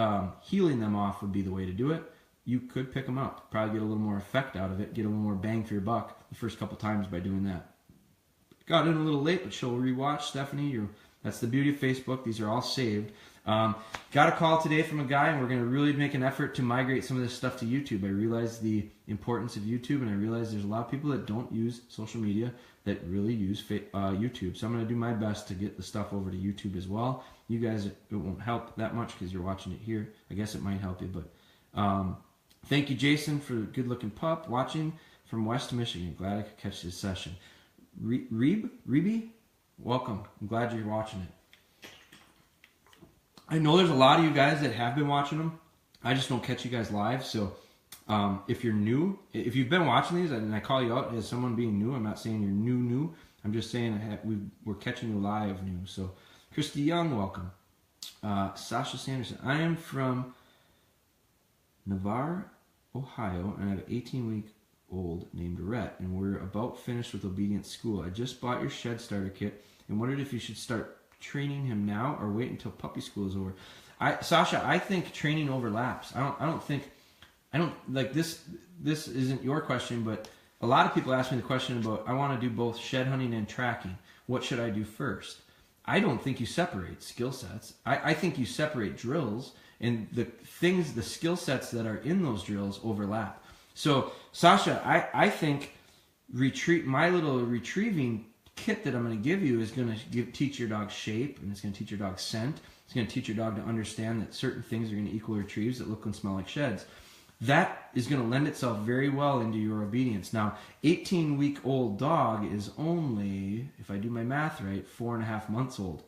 healing them off would be the way to do it. You could pick them up, probably get a little more effect out of it, get a little more bang for your buck the first couple times by doing that. Got in a little late, but she'll rewatch, Stephanie. That's the beauty of Facebook. These are all saved. Got a call today from a guy, and we're going to really make an effort to migrate some of this stuff to YouTube. I realize the importance of YouTube, and I realize there's a lot of people that don't use social media that really use YouTube. So I'm going to do my best to get the stuff over to YouTube as well. You guys, it won't help that much because you're watching it here. I guess it might help you, but Thank you, Jason, for the good-looking pup watching from West Michigan. Glad I could catch this session. Reeby, welcome. I'm glad you're watching it. I know there's a lot of you guys that have been watching them. I just don't catch you guys live. So if you're new, if you've been watching these and I call you out as someone being new, I'm not saying you're new. I'm just saying we're catching you live new. So Christy Young, welcome. Sasha Sanderson, I am from Navarre, Ohio, and I have an 18-week-old named Rhett, and we're about finished with obedience school. I just bought your shed starter kit and wondered if you should start training him now or wait until puppy school is over. Sasha, I think training overlaps. I don't like this. This isn't your question, but a lot of people ask me the question about, I want to do both shed hunting and tracking. What should I do first? I don't think you separate skill sets. I think you separate drills, and the skill sets that are in those drills overlap. So, Sasha, I think my little retrieving kit that I'm going to give you is going to teach your dog shape, and it's going to teach your dog scent. It's going to teach your dog to understand that certain things are going to equal retrieves that look and smell like sheds. That is going to lend itself very well into your obedience. Now, 18-week-old dog is only, if I do my math right, 4.5 months old.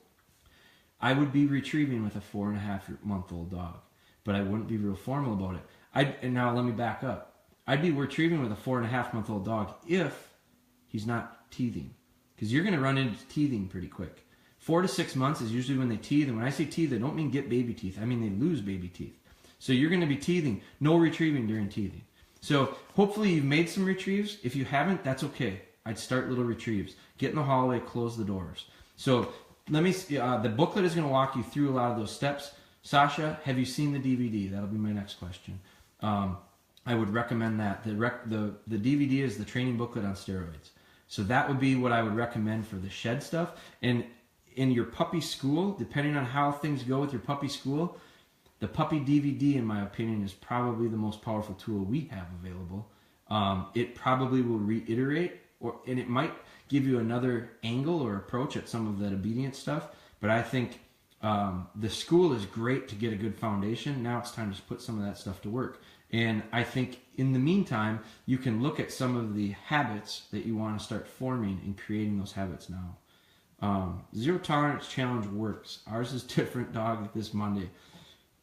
I would be retrieving with a 4.5-month-old dog, but I wouldn't be real formal about it. And now let me back up. I'd be retrieving with a 4.5-month-old dog if he's not teething, because you're going to run into teething pretty quick. 4 to 6 months is usually when they teeth, and when I say teeth, I don't mean get baby teeth. I mean they lose baby teeth. So you're going to be teething. No retrieving during teething. So hopefully you've made some retrieves. If you haven't, that's okay. I'd start little retrieves. Get in the hallway, close the doors. So let me. The booklet is going to walk you through a lot of those steps. Sasha, have you seen the DVD? That'll be my next question. I would recommend that. The DVD is the training booklet on steroids. So that would be what I would recommend for the shed stuff. And in your puppy school, depending on how things go with your puppy school, the puppy DVD, in my opinion, is probably the most powerful tool we have available. It probably will reiterate, and it might give you another angle or approach at some of that obedience stuff. But I think the school is great to get a good foundation. Now it's time to put some of that stuff to work. And I think in the meantime, you can look at some of the habits that you want to start forming and creating those habits now. Zero Tolerance Challenge works. Ours is different, dog, this Monday.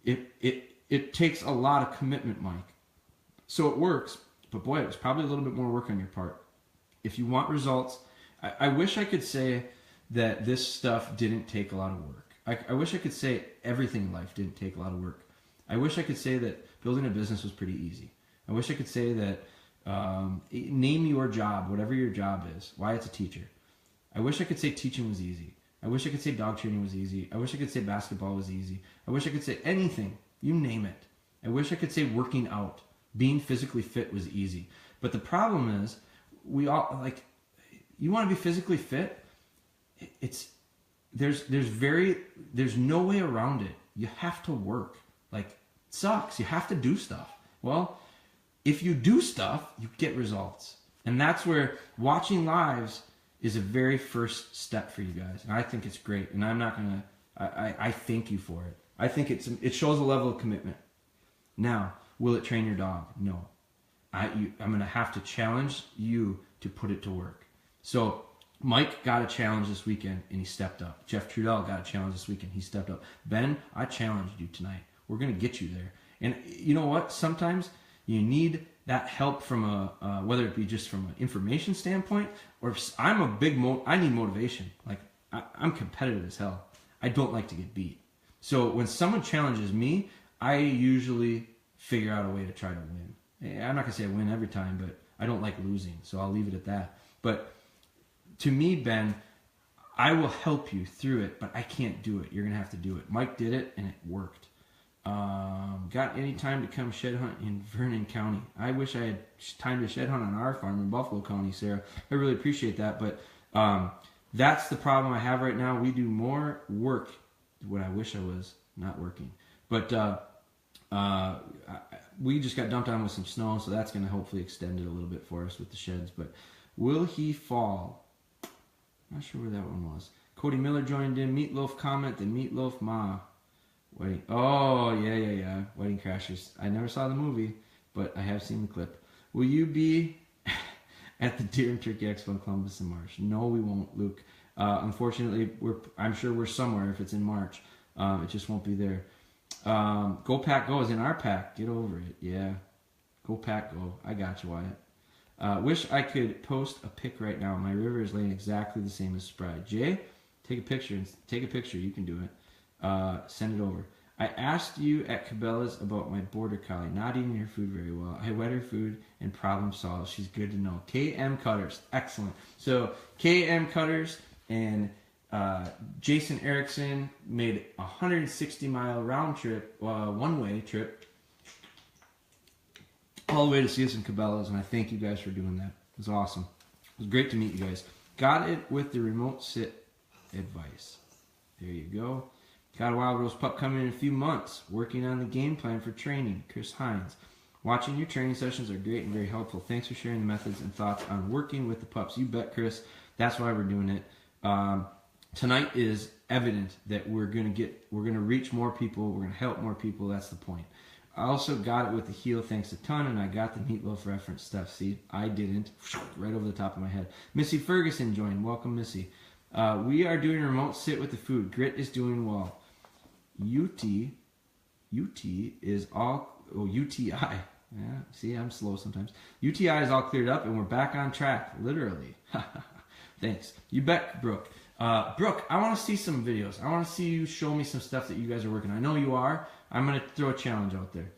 It takes a lot of commitment, Mike. So it works, but boy, it was probably a little bit more work on your part. If you want results, I wish I could say that this stuff didn't take a lot of work. I wish I could say everything in life didn't take a lot of work. I wish I could say that building a business was pretty easy. I wish I could say that name your job, whatever your job is, why it's a teacher. I wish I could say teaching was easy. I wish I could say dog training was easy. I wish I could say basketball was easy. I wish I could say anything. You name it. I wish I could say working out, being physically fit was easy. But the problem is, we all, like, you want to be physically fit, there's no way around it. You have to work. Like, it sucks. You have to do stuff. Well, if you do stuff, you get results. And that's where watching lives is a very first step for you guys. And I think it's great. And I'm not going to, I thank you for it. I think it shows a level of commitment. Now, will it train your dog? No. I'm going to have to challenge you to put it to work. So Mike got a challenge this weekend and he stepped up. Jeff Trudell got a challenge this weekend. He stepped up. Ben, I challenged you tonight. We're going to get you there. And you know what? Sometimes you need that help from whether it be just from an information standpoint, or if I'm I need motivation. Like, I'm competitive as hell. I don't like to get beat. So when someone challenges me, I usually figure out a way to try to win. I'm not going to say I win every time, but I don't like losing, so I'll leave it at that. But to me, Ben, I will help you through it, but I can't do it. You're going to have to do it. Mike did it, and it worked. Got any time to come shed hunt in Vernon County? I wish I had time to shed hunt on our farm in Buffalo County, Sarah. I really appreciate that, but that's the problem I have right now. We do more work when I wish I was not working. But we just got dumped on with some snow, so that's going to hopefully extend it a little bit for us with the sheds. But will he fall? Not sure where that one was. Cody Miller joined in. Meatloaf comment, then Meatloaf Ma. Wedding. Oh, yeah. Wedding Crashers. I never saw the movie. but I have seen the clip. Will you be at the Deer and Turkey Expo in Columbus in March? No, we won't, Luke. Unfortunately, I'm sure we're somewhere if it's in March. It just won't be there. Go Pack Go is in our pack. Get over it. Yeah. Go Pack Go. I got you, Wyatt. Wish I could post a pic right now. My river is laying exactly the same as Spry. Jay, take a picture. Take a picture. You can do it. Send it over. I asked you at Cabela's about my border collie not eating her food very well. I wet her food and problem solved. She's good to know. KM Cutters. Excellent. So KM Cutters and Jason Erickson made a 160-mile round trip, one-way trip, all the way to see us in Cabela's, and I thank you guys for doing that. It was awesome. It was great to meet you guys. Got it with the remote sit advice. There you go. Got a Wild Rose pup coming in a few months. Working on the game plan for training. Chris Hines. Watching your training sessions are great and very helpful. Thanks for sharing the methods and thoughts on working with the pups. You bet, Chris. That's why we're doing it. Tonight is evident that we're gonna reach more people. We're gonna help more people. That's the point. I also got it with the heel, thanks a ton, and I got the meatloaf reference stuff. See, I didn't. Right over the top of my head. Missy Ferguson joined. Welcome, Missy. We are doing remote sit with the food. Grit is doing well. UT is all, UTI. Yeah, see, I'm slow sometimes. UTI is all cleared up, and we're back on track, literally. Thanks. You bet, Brooke. Brooke, I want to see some videos. I want to see you show me some stuff that you guys are working on. I know you are. I'm going to throw a challenge out there.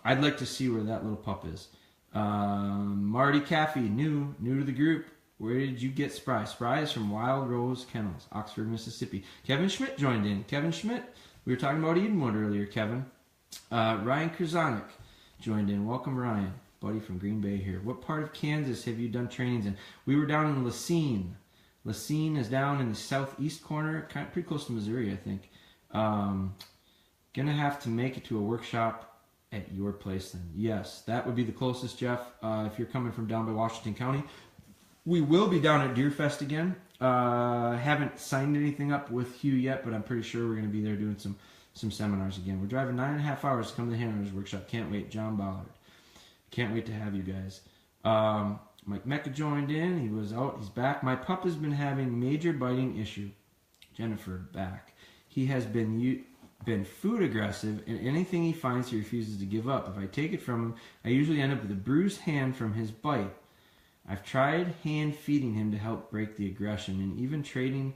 I'd like to see where that little pup is. Marty Caffey, new to the group. Where did you get Spry? Spry is from Wild Rose Kennels, Oxford, Mississippi. Kevin Schmidt joined in. Kevin Schmidt, we were talking about Edenwood earlier, Kevin. Ryan Krasanik joined in. Welcome, Ryan. Buddy from Green Bay here. What part of Kansas have you done trainings in? We were down in Lacine. Lacine is down in the southeast corner, pretty close to Missouri, I think. Gonna have to make it to a workshop at your place then. Yes, that would be the closest, Jeff, if you're coming from down by Washington County. We will be down at Deerfest again. Haven't signed anything up with Hugh yet, but I'm pretty sure we're going to be there doing some seminars again. We're driving 9.5 hours to come to the Handlers Workshop. Can't wait. John Ballard. Can't wait to have you guys. Mike Mecca joined in. He was out. He's back. My pup has been having major biting issue. Jennifer, back. He has been food aggressive, and anything he finds he refuses to give up. If I take it from him, I usually end up with a bruised hand from his bite. I've tried hand feeding him to help break the aggression, and even trading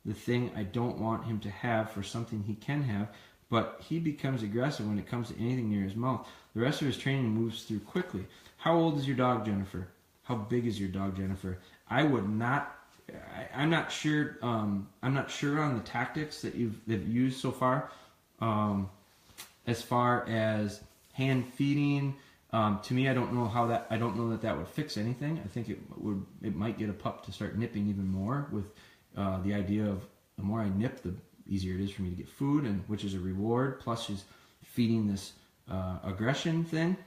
the thing I don't want him to have for something he can have, but he becomes aggressive when it comes to anything near his mouth. The rest of his training moves through quickly. How old is your dog, Jennifer? How big is your dog, Jennifer? I'm not sure on the tactics that you've used so far. As far as hand feeding, to me, I don't know that would fix anything. I think it might get a pup to start nipping even more, with the idea of the more I nip, the easier it is for me to get food, and which is a reward. Plus, she's feeding this aggression thing.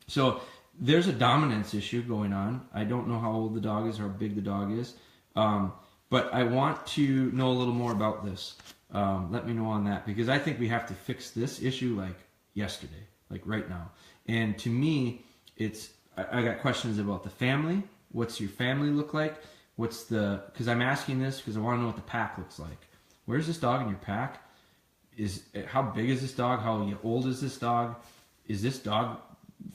So there's a dominance issue going on. I don't know how old the dog is or how big the dog is, but I want to know a little more about this. Let me know on that, because I think we have to fix this issue like yesterday, like right now. And to me, I got questions about the family. What's your family look like? Because I'm asking this because I want to know what the pack looks like. Where's this dog in your pack? How big is this dog? How old is this dog? Is this dog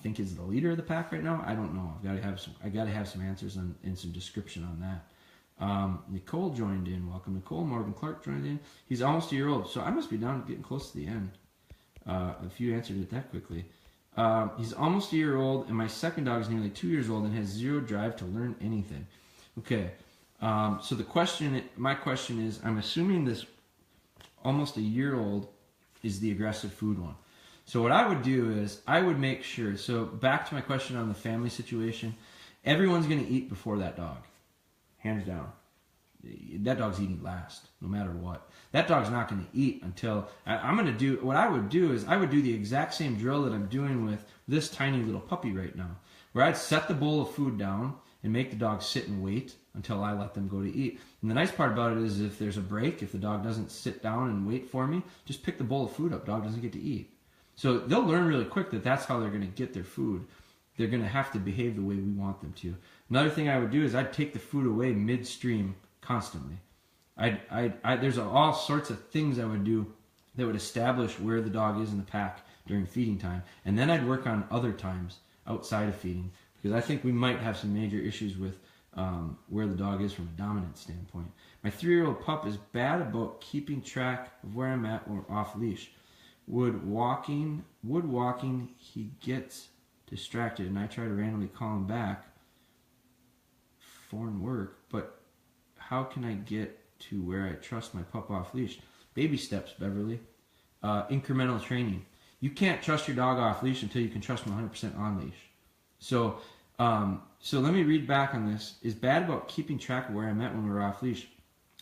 think is the leader of the pack right now? I don't know. I got to have some answers and some description on that. Nicole joined in. Welcome, Nicole. Morgan Clark joined in. He's almost a year old, so I must be down getting close to the end. If you answered it that quickly. He's almost a year old, and my second dog is nearly 2 years old and has zero drive to learn anything. Okay, so my question is, I'm assuming this almost a year old is the aggressive food one. So what I would do is I would make sure, so back to my question on the family situation, everyone's going to eat before that dog, hands down. That dog's eating last, no matter what. That dog's not going to eat until what I would do is I would do the exact same drill that I'm doing with this tiny little puppy right now, where I'd set the bowl of food down and make the dog sit and wait until I let them go to eat. And the nice part about it is if there's a break, if the dog doesn't sit down and wait for me, just pick the bowl of food up. Dog doesn't get to eat. So they'll learn really quick that that's how they're going to get their food. They're going to have to behave the way we want them to. Another thing I would do is I'd take the food away midstream constantly. There's all sorts of things I would do that would establish where the dog is in the pack during feeding time. And then I'd work on other times outside of feeding, because I think we might have some major issues with where the dog is from a dominant standpoint. My 3-year-old pup is bad about keeping track of where I'm at or off leash. Wood walking, he gets distracted, and I try to randomly call him back. Foreign work, but how can I get to where I trust my pup off leash? Baby steps, Beverly. Incremental training. You can't trust your dog off leash until you can trust him 100% on leash. So let me read back on this. Is bad about keeping track of where I'm at when we're off leash.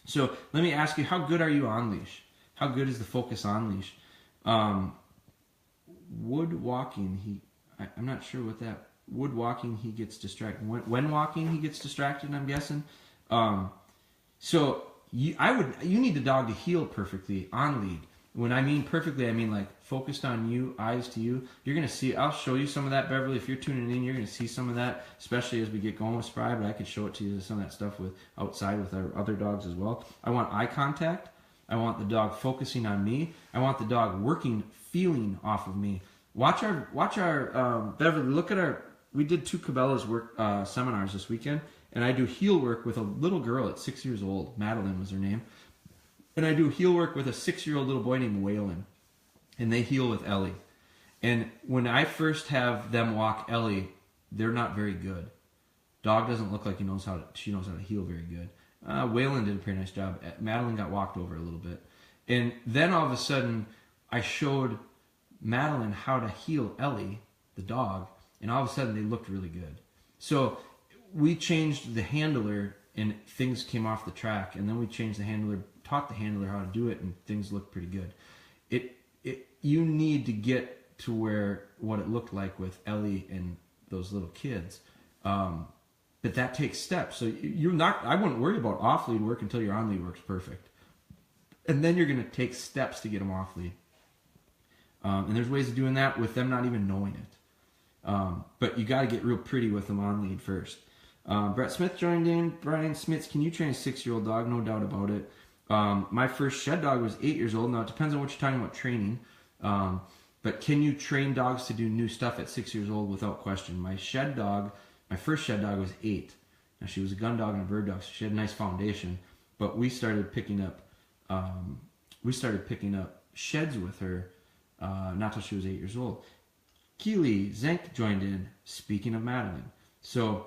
So let me ask you, how good are you on leash? How good is the focus on leash? Wood walking, I'm not sure what that. Wood walking, he gets distracted. When walking, he gets distracted, I'm guessing. So you need the dog to heel perfectly on lead. When I mean perfectly, I mean like focused on you, eyes to you. You're going to see, I'll show you some of that, Beverly. If you're tuning in, you're going to see some of that, especially as we get going with Spry, but I could show it to you, some of that stuff with outside with our other dogs as well. I want eye contact. I want the dog focusing on me. I want the dog working, feeling off of me. Watch our Beverly, look at we did 2 Cabela's work seminars this weekend, and I do heel work with a little girl at 6 years old. Madeline was her name. And I do heel work with a 6-year-old little boy named Waylon. And they heel with Ellie. And when I first have them walk Ellie, they're not very good. Dog doesn't look like she knows how to heel very good. Waylon did a pretty nice job. Madeline got walked over a little bit. And then all of a sudden, I showed Madeline how to heel Ellie, the dog, and all of a sudden they looked really good. So we changed the handler and things came off the track, and then we changed the handler, taught the handler how to do it, and things looked pretty good. You need to get to where what it looked like with Ellie and those little kids, but that takes steps. So I wouldn't worry about off lead work until your on lead work's perfect, and then you're going to take steps to get them off lead. And there's ways of doing that with them not even knowing it. But you got to get real pretty with them on lead first. Brett Smith joined in. Brian Smith, can you train a 6-year-old dog? No doubt about it. My first shed dog was 8 years old. Now, it depends on what you're talking about training. But can you train dogs to do new stuff at 6 years old? Without question. My first shed dog was 8. Now, she was a gun dog and a bird dog, so she had a nice foundation. But we started picking up sheds with her not till she was 8 years old. Keely Zenk joined in. Speaking of Madeline, so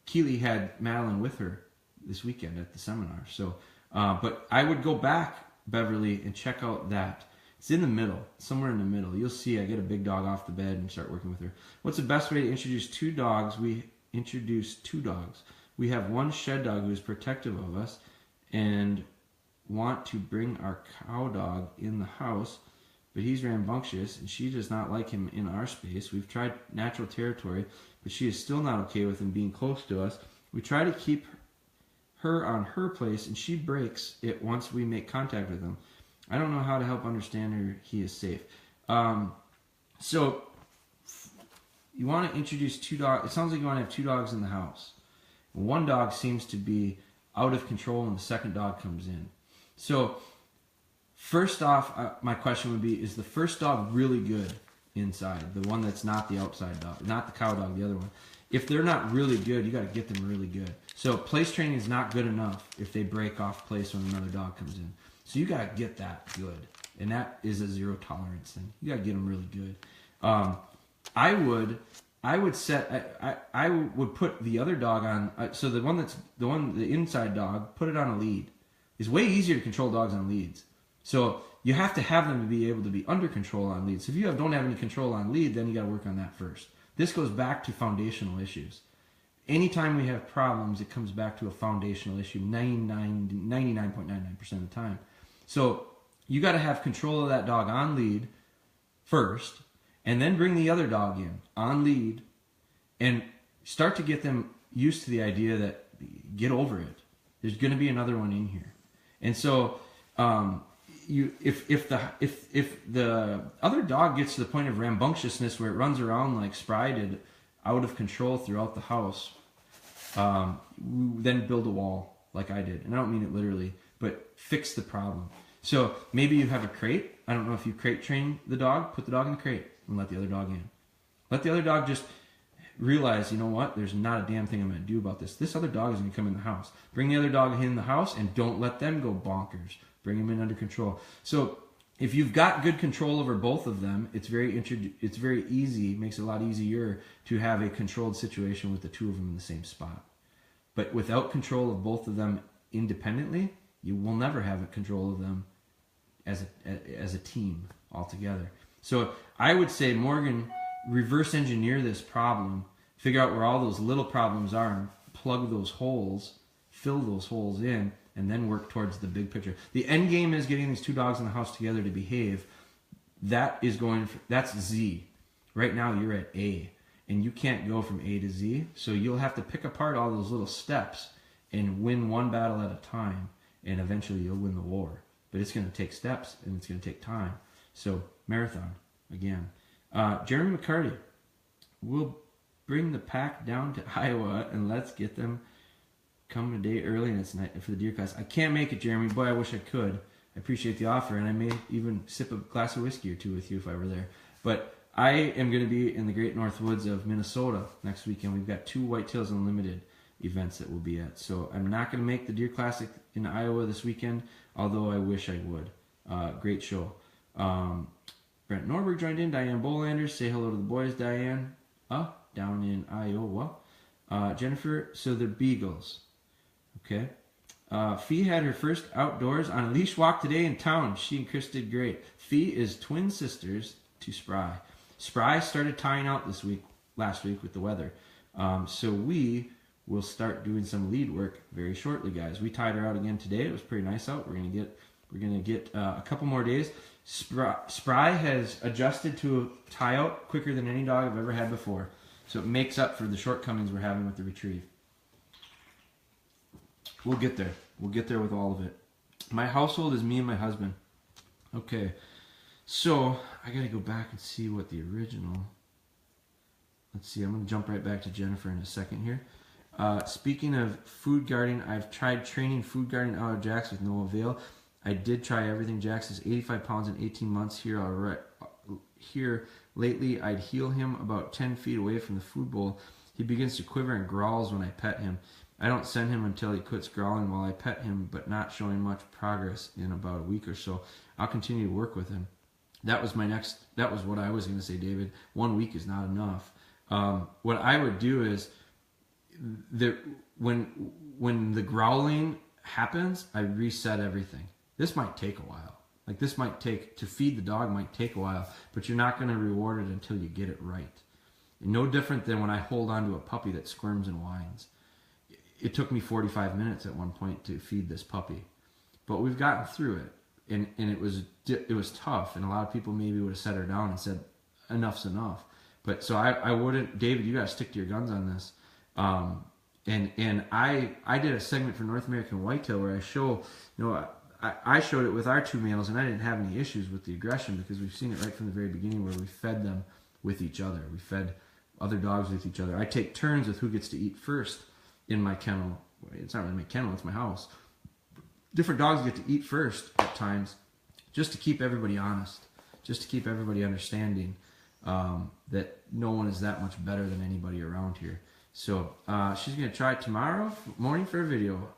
Keely had Madeline with her this weekend at the seminar. So, but I would go back, Beverly, and check out that. It's in the middle, somewhere in the middle. You'll see I get a big dog off the bed and start working with her. What's the best way to introduce 2 dogs? We introduced 2 dogs. We have one shed dog who is protective of us and want to bring our cow dog in the house, but he's rambunctious and she does not like him in our space. We've tried natural territory, but she is still not okay with him being close to us. We try to keep her on her place and she breaks it once we make contact with him. I don't know how to help understand her. He is safe. So you want to introduce 2 dogs. It sounds like you want to have 2 dogs in the house. One dog seems to be out of control and the second dog comes in. So first off, my question would be, is the first dog really good inside? The one that's not the outside dog, not the cow dog, the other one. If they're not really good, you got to get them really good. So place training is not good enough if they break off place when another dog comes in. So you got to get that good. And that is a 0 tolerance thing. You got to get them really good. I would put the other dog on, so the inside dog, put it on a lead. It's way easier to control dogs on leads. So you have to have them to be able to be under control on leads. So if you don't have any control on lead, then you got to work on that first. This goes back to foundational issues. Anytime we have problems, it comes back to a foundational issue 99.99% of the time. So you got to have control of that dog on lead first, and then bring the other dog in on lead and start to get them used to the idea that get over it. There's going to be another one in here. And so if the other dog gets to the point of rambunctiousness where it runs around like Spry did, out of control throughout the house, then build a wall like I did. And I don't mean it literally, but fix the problem. So maybe you have a crate. I don't know if you crate train the dog. Put the dog in the crate and let the other dog in. Let the other dog just realize, you know what, there's not a damn thing I'm going to do about this. This other dog is going to come in the house. Bring the other dog in the house and don't let them go bonkers. Bring them in under control. So if you've got good control over both of them, it's very easy, makes it a lot easier to have a controlled situation with the two of them in the same spot. But without control of both of them independently, you will never have a control of them as a team altogether. So I would say, Morgan, reverse engineer this problem, figure out where all those little problems are, and plug those holes, fill those holes in, and then work towards the big picture. The end game is getting these two dogs in the house together to behave. That's Z. Right now you're at A, and you can't go from A to Z, so you'll have to pick apart all those little steps and win one battle at a time, and eventually you'll win the war. But it's going to take steps, and it's going to take time. So, marathon, again. Jeremy McCarty, we'll bring the pack down to Iowa, and let's get them come a day early, and it's night for the deer class. I can't make it, Jeremy. Boy, I wish I could. I appreciate the offer, and I may even sip a glass of whiskey or two with you if I were there. But I am going to be in the Great North Woods of Minnesota next weekend. We've got 2 Whitetails Unlimited events that we'll be at. So I'm not going to make the Deer Classic in Iowa this weekend, although I wish I would. Great show. Brent Norberg joined in. Diane Bolanders, say hello to the boys, Diane. Down in Iowa. Jennifer, so they're beagles. Okay. Fee had her first outdoors on a leash walk today in town. She and Chris did great. Fee is twin sisters to Spry. Spry started tying out last week with the weather. So we will start doing some lead work very shortly, guys. We tied her out again today. It was pretty nice out. We're gonna get a couple more days. Spry has adjusted to a tie out quicker than any dog I've ever had before. So it makes up for the shortcomings we're having with the retrieve. We'll get there. We'll get there with all of it. My household is me and my husband. Okay. So I got to go back and see what the original... Let's see. I'm going to jump right back to Jennifer in a second here. Speaking of food guarding, I've tried training food guarding out of Jax with no avail. I did try everything. Jax is 85 pounds in 18 months here. Here lately, I'd heel him about 10 feet away from the food bowl. He begins to quiver and growls when I pet him. I don't send him until he quits growling while I pet him, but not showing much progress in about a week or so. I'll continue to work with him. That was what I was going to say, David. 1 week is not enough. What I would do is, when the growling happens, I reset everything. This might take a while. To feed the dog might take a while, but you're not going to reward it until you get it right. No different than when I hold on to a puppy that squirms and whines. It took me 45 minutes at one point to feed this puppy, but we've gotten through it, and it was tough, and a lot of people maybe would have set her down and said, enough's enough. But so I wouldn't, David, you got to stick to your guns on this. And I did a segment for North American Whitetail where I show, I showed it with our 2 males, and I didn't have any issues with the aggression because we've seen it right from the very beginning where we fed them with each other. We fed other dogs with each other. I take turns with who gets to eat first in my kennel. It's not really my kennel, it's my house. Different dogs get to eat first at times just to keep everybody honest, just to keep everybody understanding that no one is that much better than anybody around here. So she's going to try it tomorrow morning for a video.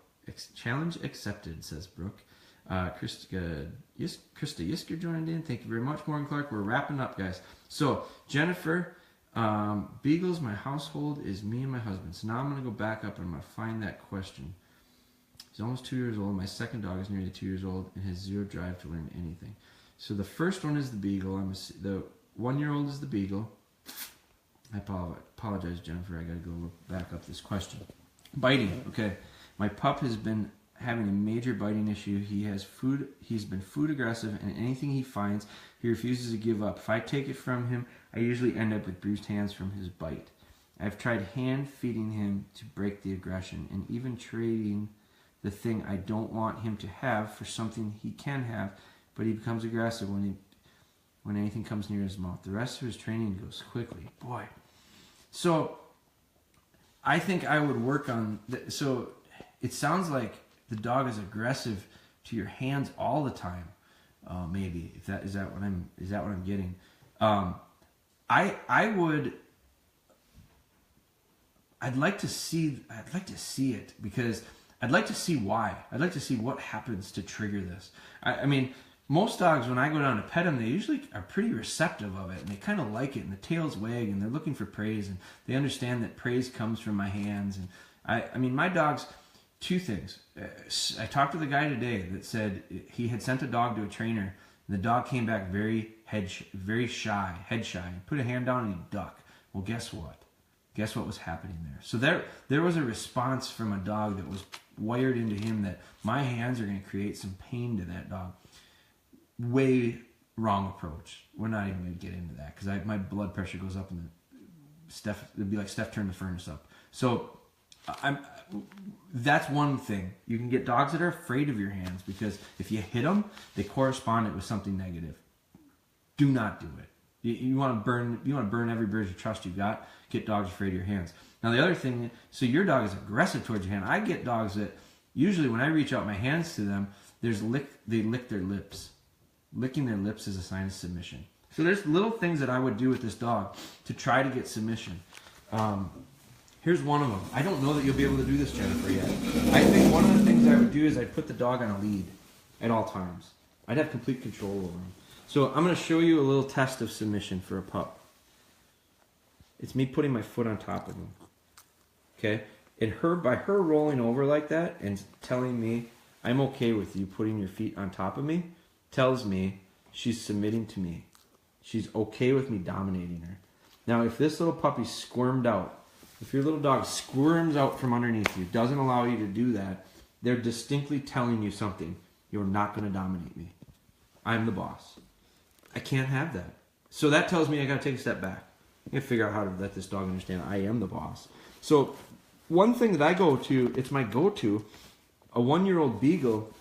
Challenge accepted, says Brooke. Krista Yisker joined in. Thank you very much, Morgan Clark. We're wrapping up, guys. So, Jennifer, beagles, my household is me and my husband. So now I'm going to go back up and I'm going to find that question. He's almost 2 years old. My second dog is nearly 2 years old and has zero drive to learn anything. So the first one is the beagle. The 1-year-old is the beagle. I apologize, Jennifer. I got to go back up this question. Biting. Okay. My pup has been having a major biting issue. He's been food aggressive, and anything he finds, he refuses to give up. If I take it from him, I usually end up with bruised hands from his bite. I've tried hand feeding him to break the aggression, and even trading the thing I don't want him to have for something he can have, but he becomes aggressive when anything comes near his mouth. The rest of his training goes quickly. Boy. So I think I would work on so it sounds like the dog is aggressive to your hands all the time. Maybe if that is that what I'm getting. I'd like to see it because I'd like to see why. I'd like to see what happens to trigger this. I mean, most dogs, when I go down to pet them, they usually are pretty receptive of it, and they kind of like it, and the tails wag, and they're looking for praise, and they understand that praise comes from my hands. And I mean, my dogs, two things. I talked to the guy today that said he had sent a dog to a trainer, and the dog came back very shy, put a hand down and he'd duck. Well, guess what? Guess what was happening there? So there was a response from a dog that was wired into him that my hands are going to create some pain to that dog. Way wrong approach. We're not even going to get into that because my blood pressure goes up and it'd be like Steph turned the furnace up. So that's one thing. You can get dogs that are afraid of your hands because if you hit them, they correspond it with something negative. Do not do it. You want to burn every bridge of trust you got. Get dogs afraid of your hands. Now the other thing, so your dog is aggressive towards your hand. I get dogs that usually when I reach out my hands to them, they lick their lips. Licking their lips is a sign of submission. So there's little things that I would do with this dog to try to get submission. Here's one of them. I don't know that you'll be able to do this, Jennifer, yet. I think one of the things I would do is I'd put the dog on a lead at all times. I'd have complete control over him. So I'm going to show you a little test of submission for a pup. It's me putting my foot on top of him. Okay? And by her rolling over like that and telling me, I'm okay with you putting your feet on top of me, tells me she's submitting to me. She's okay with me dominating her. Now, if this little puppy squirmed out, if your little dog squirms out from underneath you, doesn't allow you to do that, they're distinctly telling you something. You're not going to dominate me. I'm the boss. I can't have that. So that tells me I got to take a step back. I got to figure out how to let this dog understand I am the boss. So one thing that I go to, it's my go-to, a 1-year-old beagle.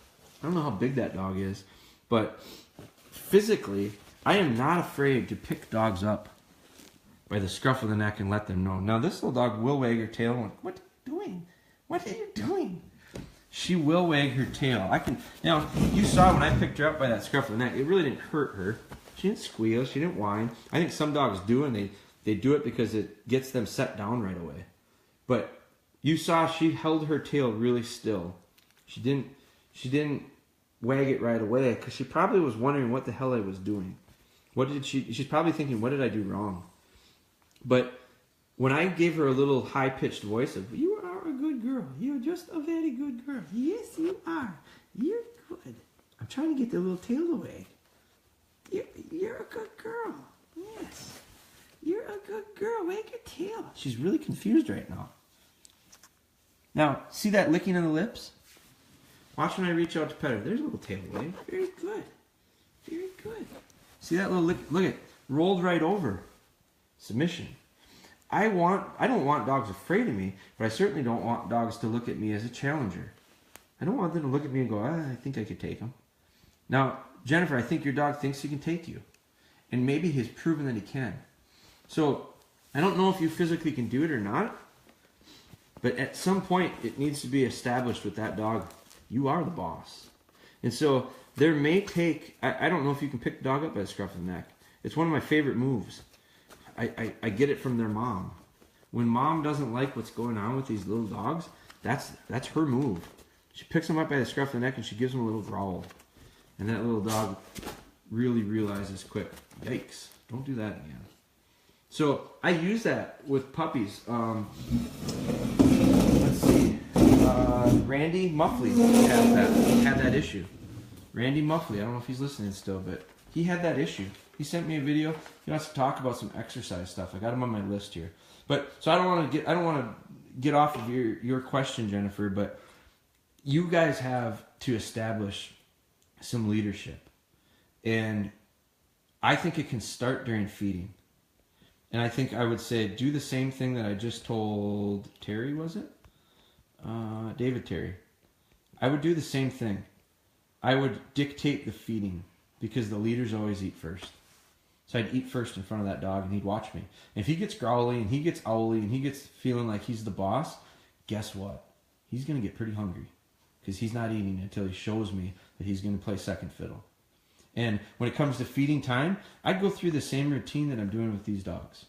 I don't know how big that dog is, but physically, I am not afraid to pick dogs up by the scruff of the neck and let them know. Now this little dog will wag her tail and what are you doing? What are you doing? She will wag her tail. Now, you saw when I picked her up by that scruff of the neck, it really didn't hurt her. She didn't squeal, she didn't whine. I think some dogs do, and they do it because it gets them set down right away. But you saw she held her tail really still. She didn't wag it right away because she probably was wondering what the hell I was doing. She's probably thinking, what did I do wrong? But when I gave her a little high-pitched voice of, you are a good girl. You're just a very good girl. Yes, you are. You're good. I'm trying to get the little tail to wag. You're a good girl. Yes. You're a good girl. Wag your tail. She's really confused right now. Now, see that licking in the lips? Watch when I reach out to pet her. There's a little tail wag. Very good. Very good. See that little lick? Look at it. Rolled right over. Submission. I don't want dogs afraid of me, but I certainly don't want dogs to look at me as a challenger. I don't want them to look at me and go, I think I could take him. Now, Jennifer, I think your dog thinks he can take you. And maybe he's proven that he can. So, I don't know if you physically can do it or not, but at some point it needs to be established with that dog, you are the boss. And so, there may take, I don't know if you can pick the dog up by the scruff of the neck. It's one of my favorite moves. I get it from their mom. When mom doesn't like what's going on with these little dogs, that's her move. She picks them up by the scruff of the neck and she gives them a little growl. And that little dog really realizes quick, yikes, don't do that again. So I use that with puppies. Let's see. Randy Muffley had that issue. Randy Muffley, I don't know if he's listening still, but he had that issue. He sent me a video. He wants to talk about some exercise stuff. I got him on my list here. But so I don't want to get off of your question, Jennifer, but you guys have to establish some leadership. And I think it can start during feeding. And I think I would say do the same thing that I just told Terry, was it? David Terry. I would do the same thing. I would dictate the feeding. because the leaders always eat first. So I'd eat first in front of that dog, and he'd watch me. And if he gets growly, and he gets owly, and he gets feeling like he's the boss, guess what? He's going to get pretty hungry, because he's not eating until he shows me that he's going to play second fiddle. And when it comes to feeding time, I'd go through the same routine that I'm doing with these dogs.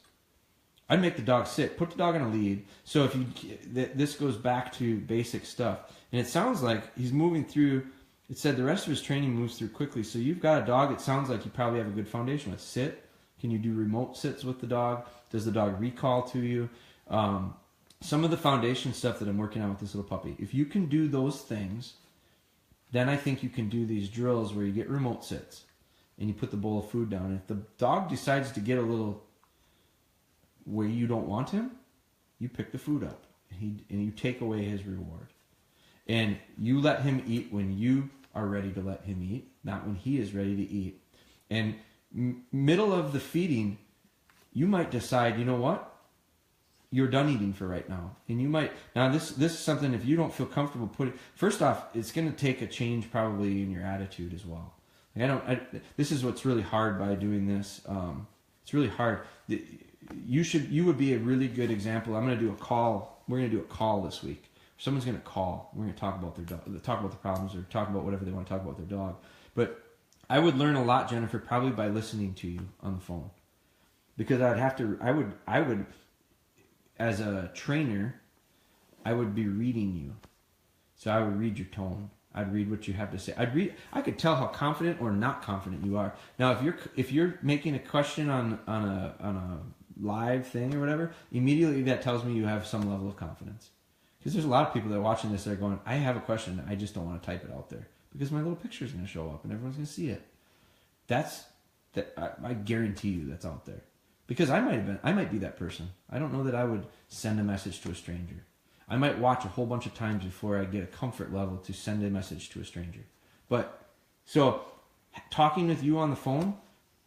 I'd make the dog sit, put the dog on a lead. So if you, this goes back to basic stuff. And it sounds like he's moving through. It said the rest of his training moves through quickly. So you've got a dog, it sounds like you probably have a good foundation with sit. Can you do remote sits with the dog? Does the dog recall to you? Some of the foundation stuff that I'm working on with this little puppy. If you can do those things, then I think you can do these drills where you get remote sits and you put the bowl of food down. And if the dog decides to get a little where you don't want him, you pick the food up and you take away his reward. And you let him eat when you are ready to let him eat, not when he is ready to eat. And middle of the feeding, you might decide, you know what? You're done eating for right now. And you might, now this is something, if you don't feel comfortable putting, first off, it's going to take a change probably in your attitude as well. Like this is what's really hard by doing this. It's really hard. You would be a really good example. I'm going to do a call. We're going to do a call this week. Someone's going to call. We're going to talk about their dog, talk about the problems, or talk about whatever they want to talk about their dog. But I would learn a lot, Jennifer, probably by listening to you on the phone, because I would, as a trainer, I would be reading you. So I would read your tone. I'd read what you have to say. I could tell how confident or not confident you are. Now, if you're making a question on a live thing or whatever, immediately that tells me you have some level of confidence. Because there's a lot of people that are watching this that are going, I have a question, I just don't want to type it out there because my little picture is going to show up and everyone's going to see it. I guarantee you that's out there. Because I might be that person. I don't know that I would send a message to a stranger. I might watch a whole bunch of times before I get a comfort level to send a message to a stranger. But, so, talking with you on the phone,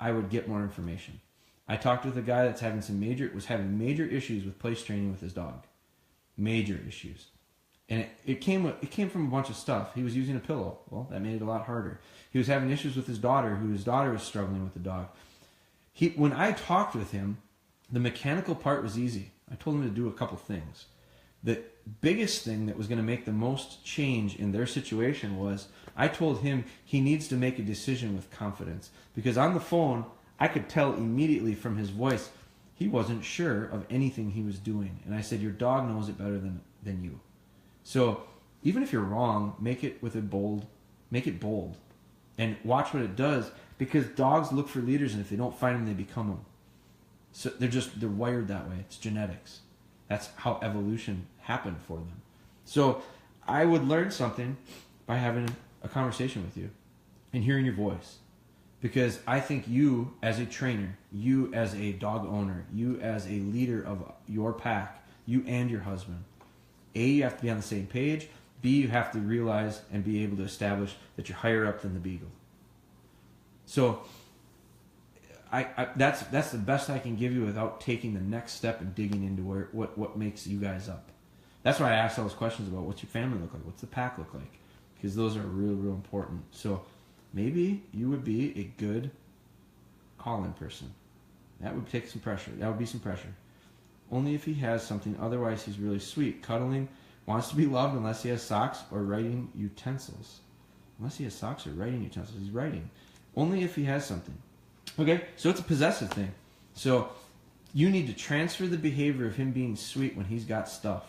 I would get more information. I talked with a guy that's having having major issues with place training with his dog. Major issues. And it came from a bunch of stuff. He was using a pillow. Well, that made it a lot harder. He was having issues with his daughter, his daughter was struggling with the dog. When I talked with him, the mechanical part was easy. I told him to do a couple things. The biggest thing that was going to make the most change in their situation was I told him he needs to make a decision with confidence. Because on the phone, I could tell immediately from his voice he wasn't sure of anything he was doing. And I said, your dog knows it better than you. So even if you're wrong, make it bold. And watch what it does. Because dogs look for leaders, and if they don't find them, they become them. So they're wired that way. It's genetics. That's how evolution happened for them. So I would learn something by having a conversation with you and hearing your voice. Because I think you as a trainer, you as a dog owner, you as a leader of your pack, you and your husband, A, you have to be on the same page. B, you have to realize and be able to establish that you're higher up than the beagle. So that's the best I can give you without taking the next step and digging into what makes you guys up. That's why I asked all those questions about what's your family look like, what's the pack look like, because those are real important. So maybe you would be a good call-in person. That would take some pressure. That would be some pressure. Only if he has something. Otherwise, he's really sweet, cuddling, wants to be loved unless he has socks or writing utensils. Unless he has socks or writing utensils, he's writing. Only if he has something. Okay, so it's a possessive thing. So you need to transfer the behavior of him being sweet when he's got stuff.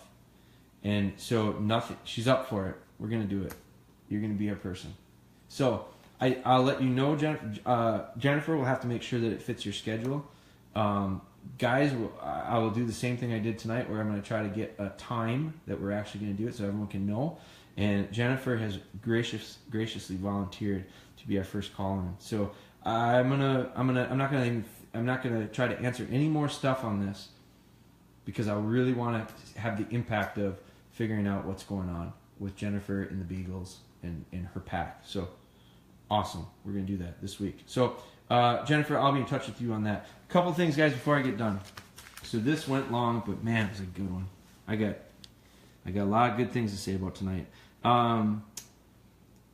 And so nothing. She's up for it. We're going to do it. You're going to be our person. So I'll let you know, Jennifer. Jennifer will have to make sure that it fits your schedule. Guys, I will do the same thing I did tonight, where I'm going to try to get a time that we're actually going to do it so everyone can know. And Jennifer has graciously volunteered to be our first call-in. So I'm not gonna try to answer any more stuff on this, because I really want to have the impact of figuring out what's going on with Jennifer and the Beagles and her pack. So awesome, we're gonna do that this week. So Jennifer, I'll be in touch with you on that. A couple things, guys, before I get done. So this went long, but man, it was a good one. I got a lot of good things to say about tonight.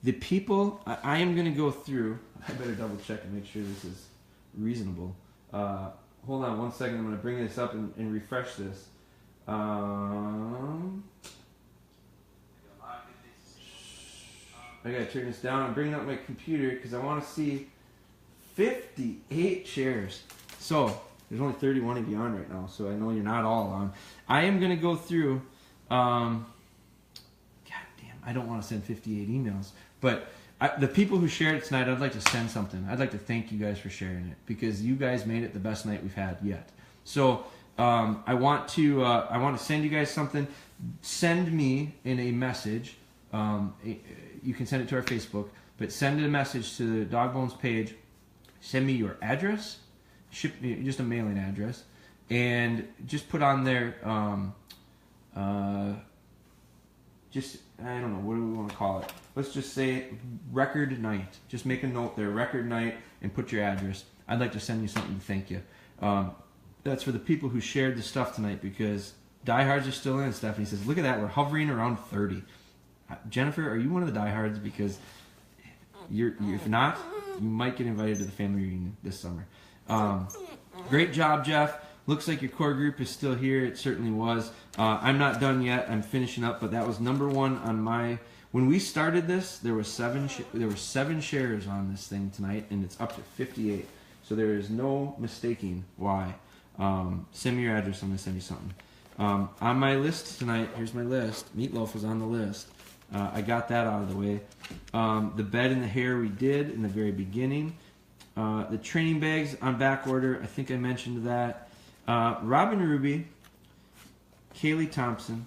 the people, I am going to go through. I better double check and make sure this is reasonable. Hold on 1 second. I'm going to bring this up and refresh this. I gotta turn this down. I'm bringing up my computer because I want to see 58 shares. So there's only 31 of you on right now, so I know you're not all on. I am gonna go through. God damn, I don't want to send 58 emails, but the people who shared it tonight, I'd like to send something. I'd like to thank you guys for sharing it because you guys made it the best night we've had yet. So I want to send you guys something. Send me in a message. You can send it to our Facebook, but send a message to the DogBones page. Send me your address, ship me just a mailing address, and just put on there. Just I don't know, what do we want to call it? Let's just say record night. Just make a note there, record night, and put your address. I'd like to send you something to thank you. That's for the people who shared the stuff tonight because diehards are still in. Stephanie says, "Look at that, we're hovering around 30." Jennifer, are you one of the diehards? Because if not, you might get invited to the family reunion this summer. Great job, Jeff. Looks like your core group is still here. It certainly was. I'm not done yet. I'm finishing up, but that was number one on my. When we started this, there were seven shares on this thing tonight, and it's up to 58. So there is no mistaking why. Send me your address. I'm gonna send you something. On my list tonight, here's my list. Meatloaf was on the list. I got that out of the way. The bed and the hair we did in the very beginning. The training bags on back order. I think I mentioned that. Robin Ruby, Kaylee Thompson,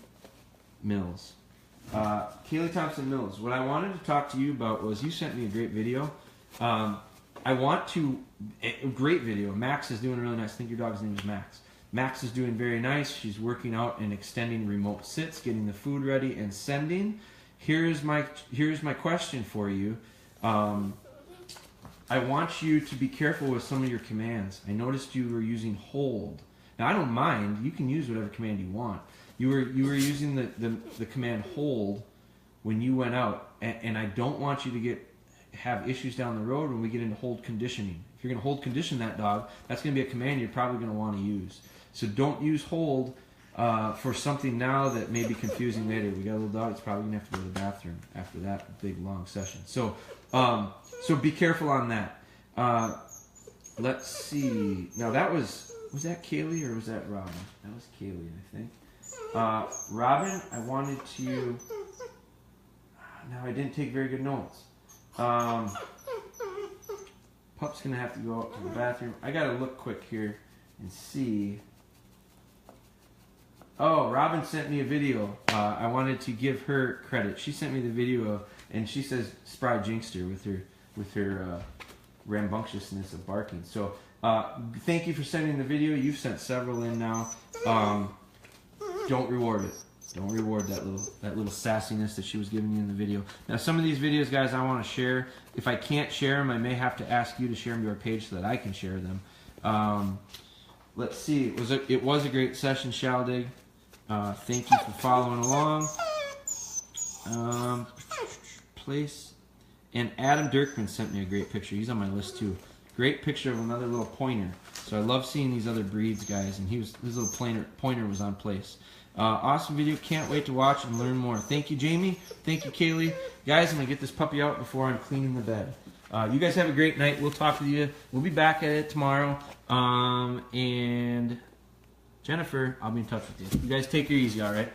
Mills. Kaylee Thompson Mills. What I wanted to talk to you about was you sent me a great video. A great video. Max is doing really nice. I think your dog's name is Max. Max is doing very nice. She's working out and extending remote sits, getting the food ready, and sending. Here's my question for you. I want you to be careful with some of your commands. I noticed you were using hold. Now I don't mind. You can use whatever command you want. You were using the command hold when you went out, and I don't want you to have issues down the road when we get into hold conditioning. If you're going to hold condition that dog, that's going to be a command you're probably going to want to use. So don't use hold for something now that may be confusing later. We got a little dog that's probably going to have to go to the bathroom after that big long session. So be careful on that. Let's see. Now that was that Kaylee or was that Robin? That was Kaylee, I think. Robin, I wanted to. Now I didn't take very good notes. Pup's gonna have to go out to the bathroom. I gotta look quick here and see. Oh, Robin sent me a video. I wanted to give her credit. She sent me the video and she says Spry jinxed her with her rambunctiousness of barking. So thank you for sending the video. You've sent several in now. Don't reward it. Don't reward that little sassiness that she was giving you in the video. Now some of these videos, guys, I want to share. If I can't share them, I may have to ask you to share them to our page so that I can share them. Let's see. It was a great session, Shaldig. Thank you for following along. Place. And Adam Dirkman sent me a great picture. He's on my list too. Great picture of another little pointer. So I love seeing these other breeds, guys. And his little pointer was on place. Awesome video. Can't wait to watch and learn more. Thank you, Jamie. Thank you, Kaylee. Guys, I'm going to get this puppy out before I'm cleaning the bed. You guys have a great night. We'll talk with you. We'll be back at it tomorrow. And Jennifer, I'll be in touch with you. You guys take it easy, all right?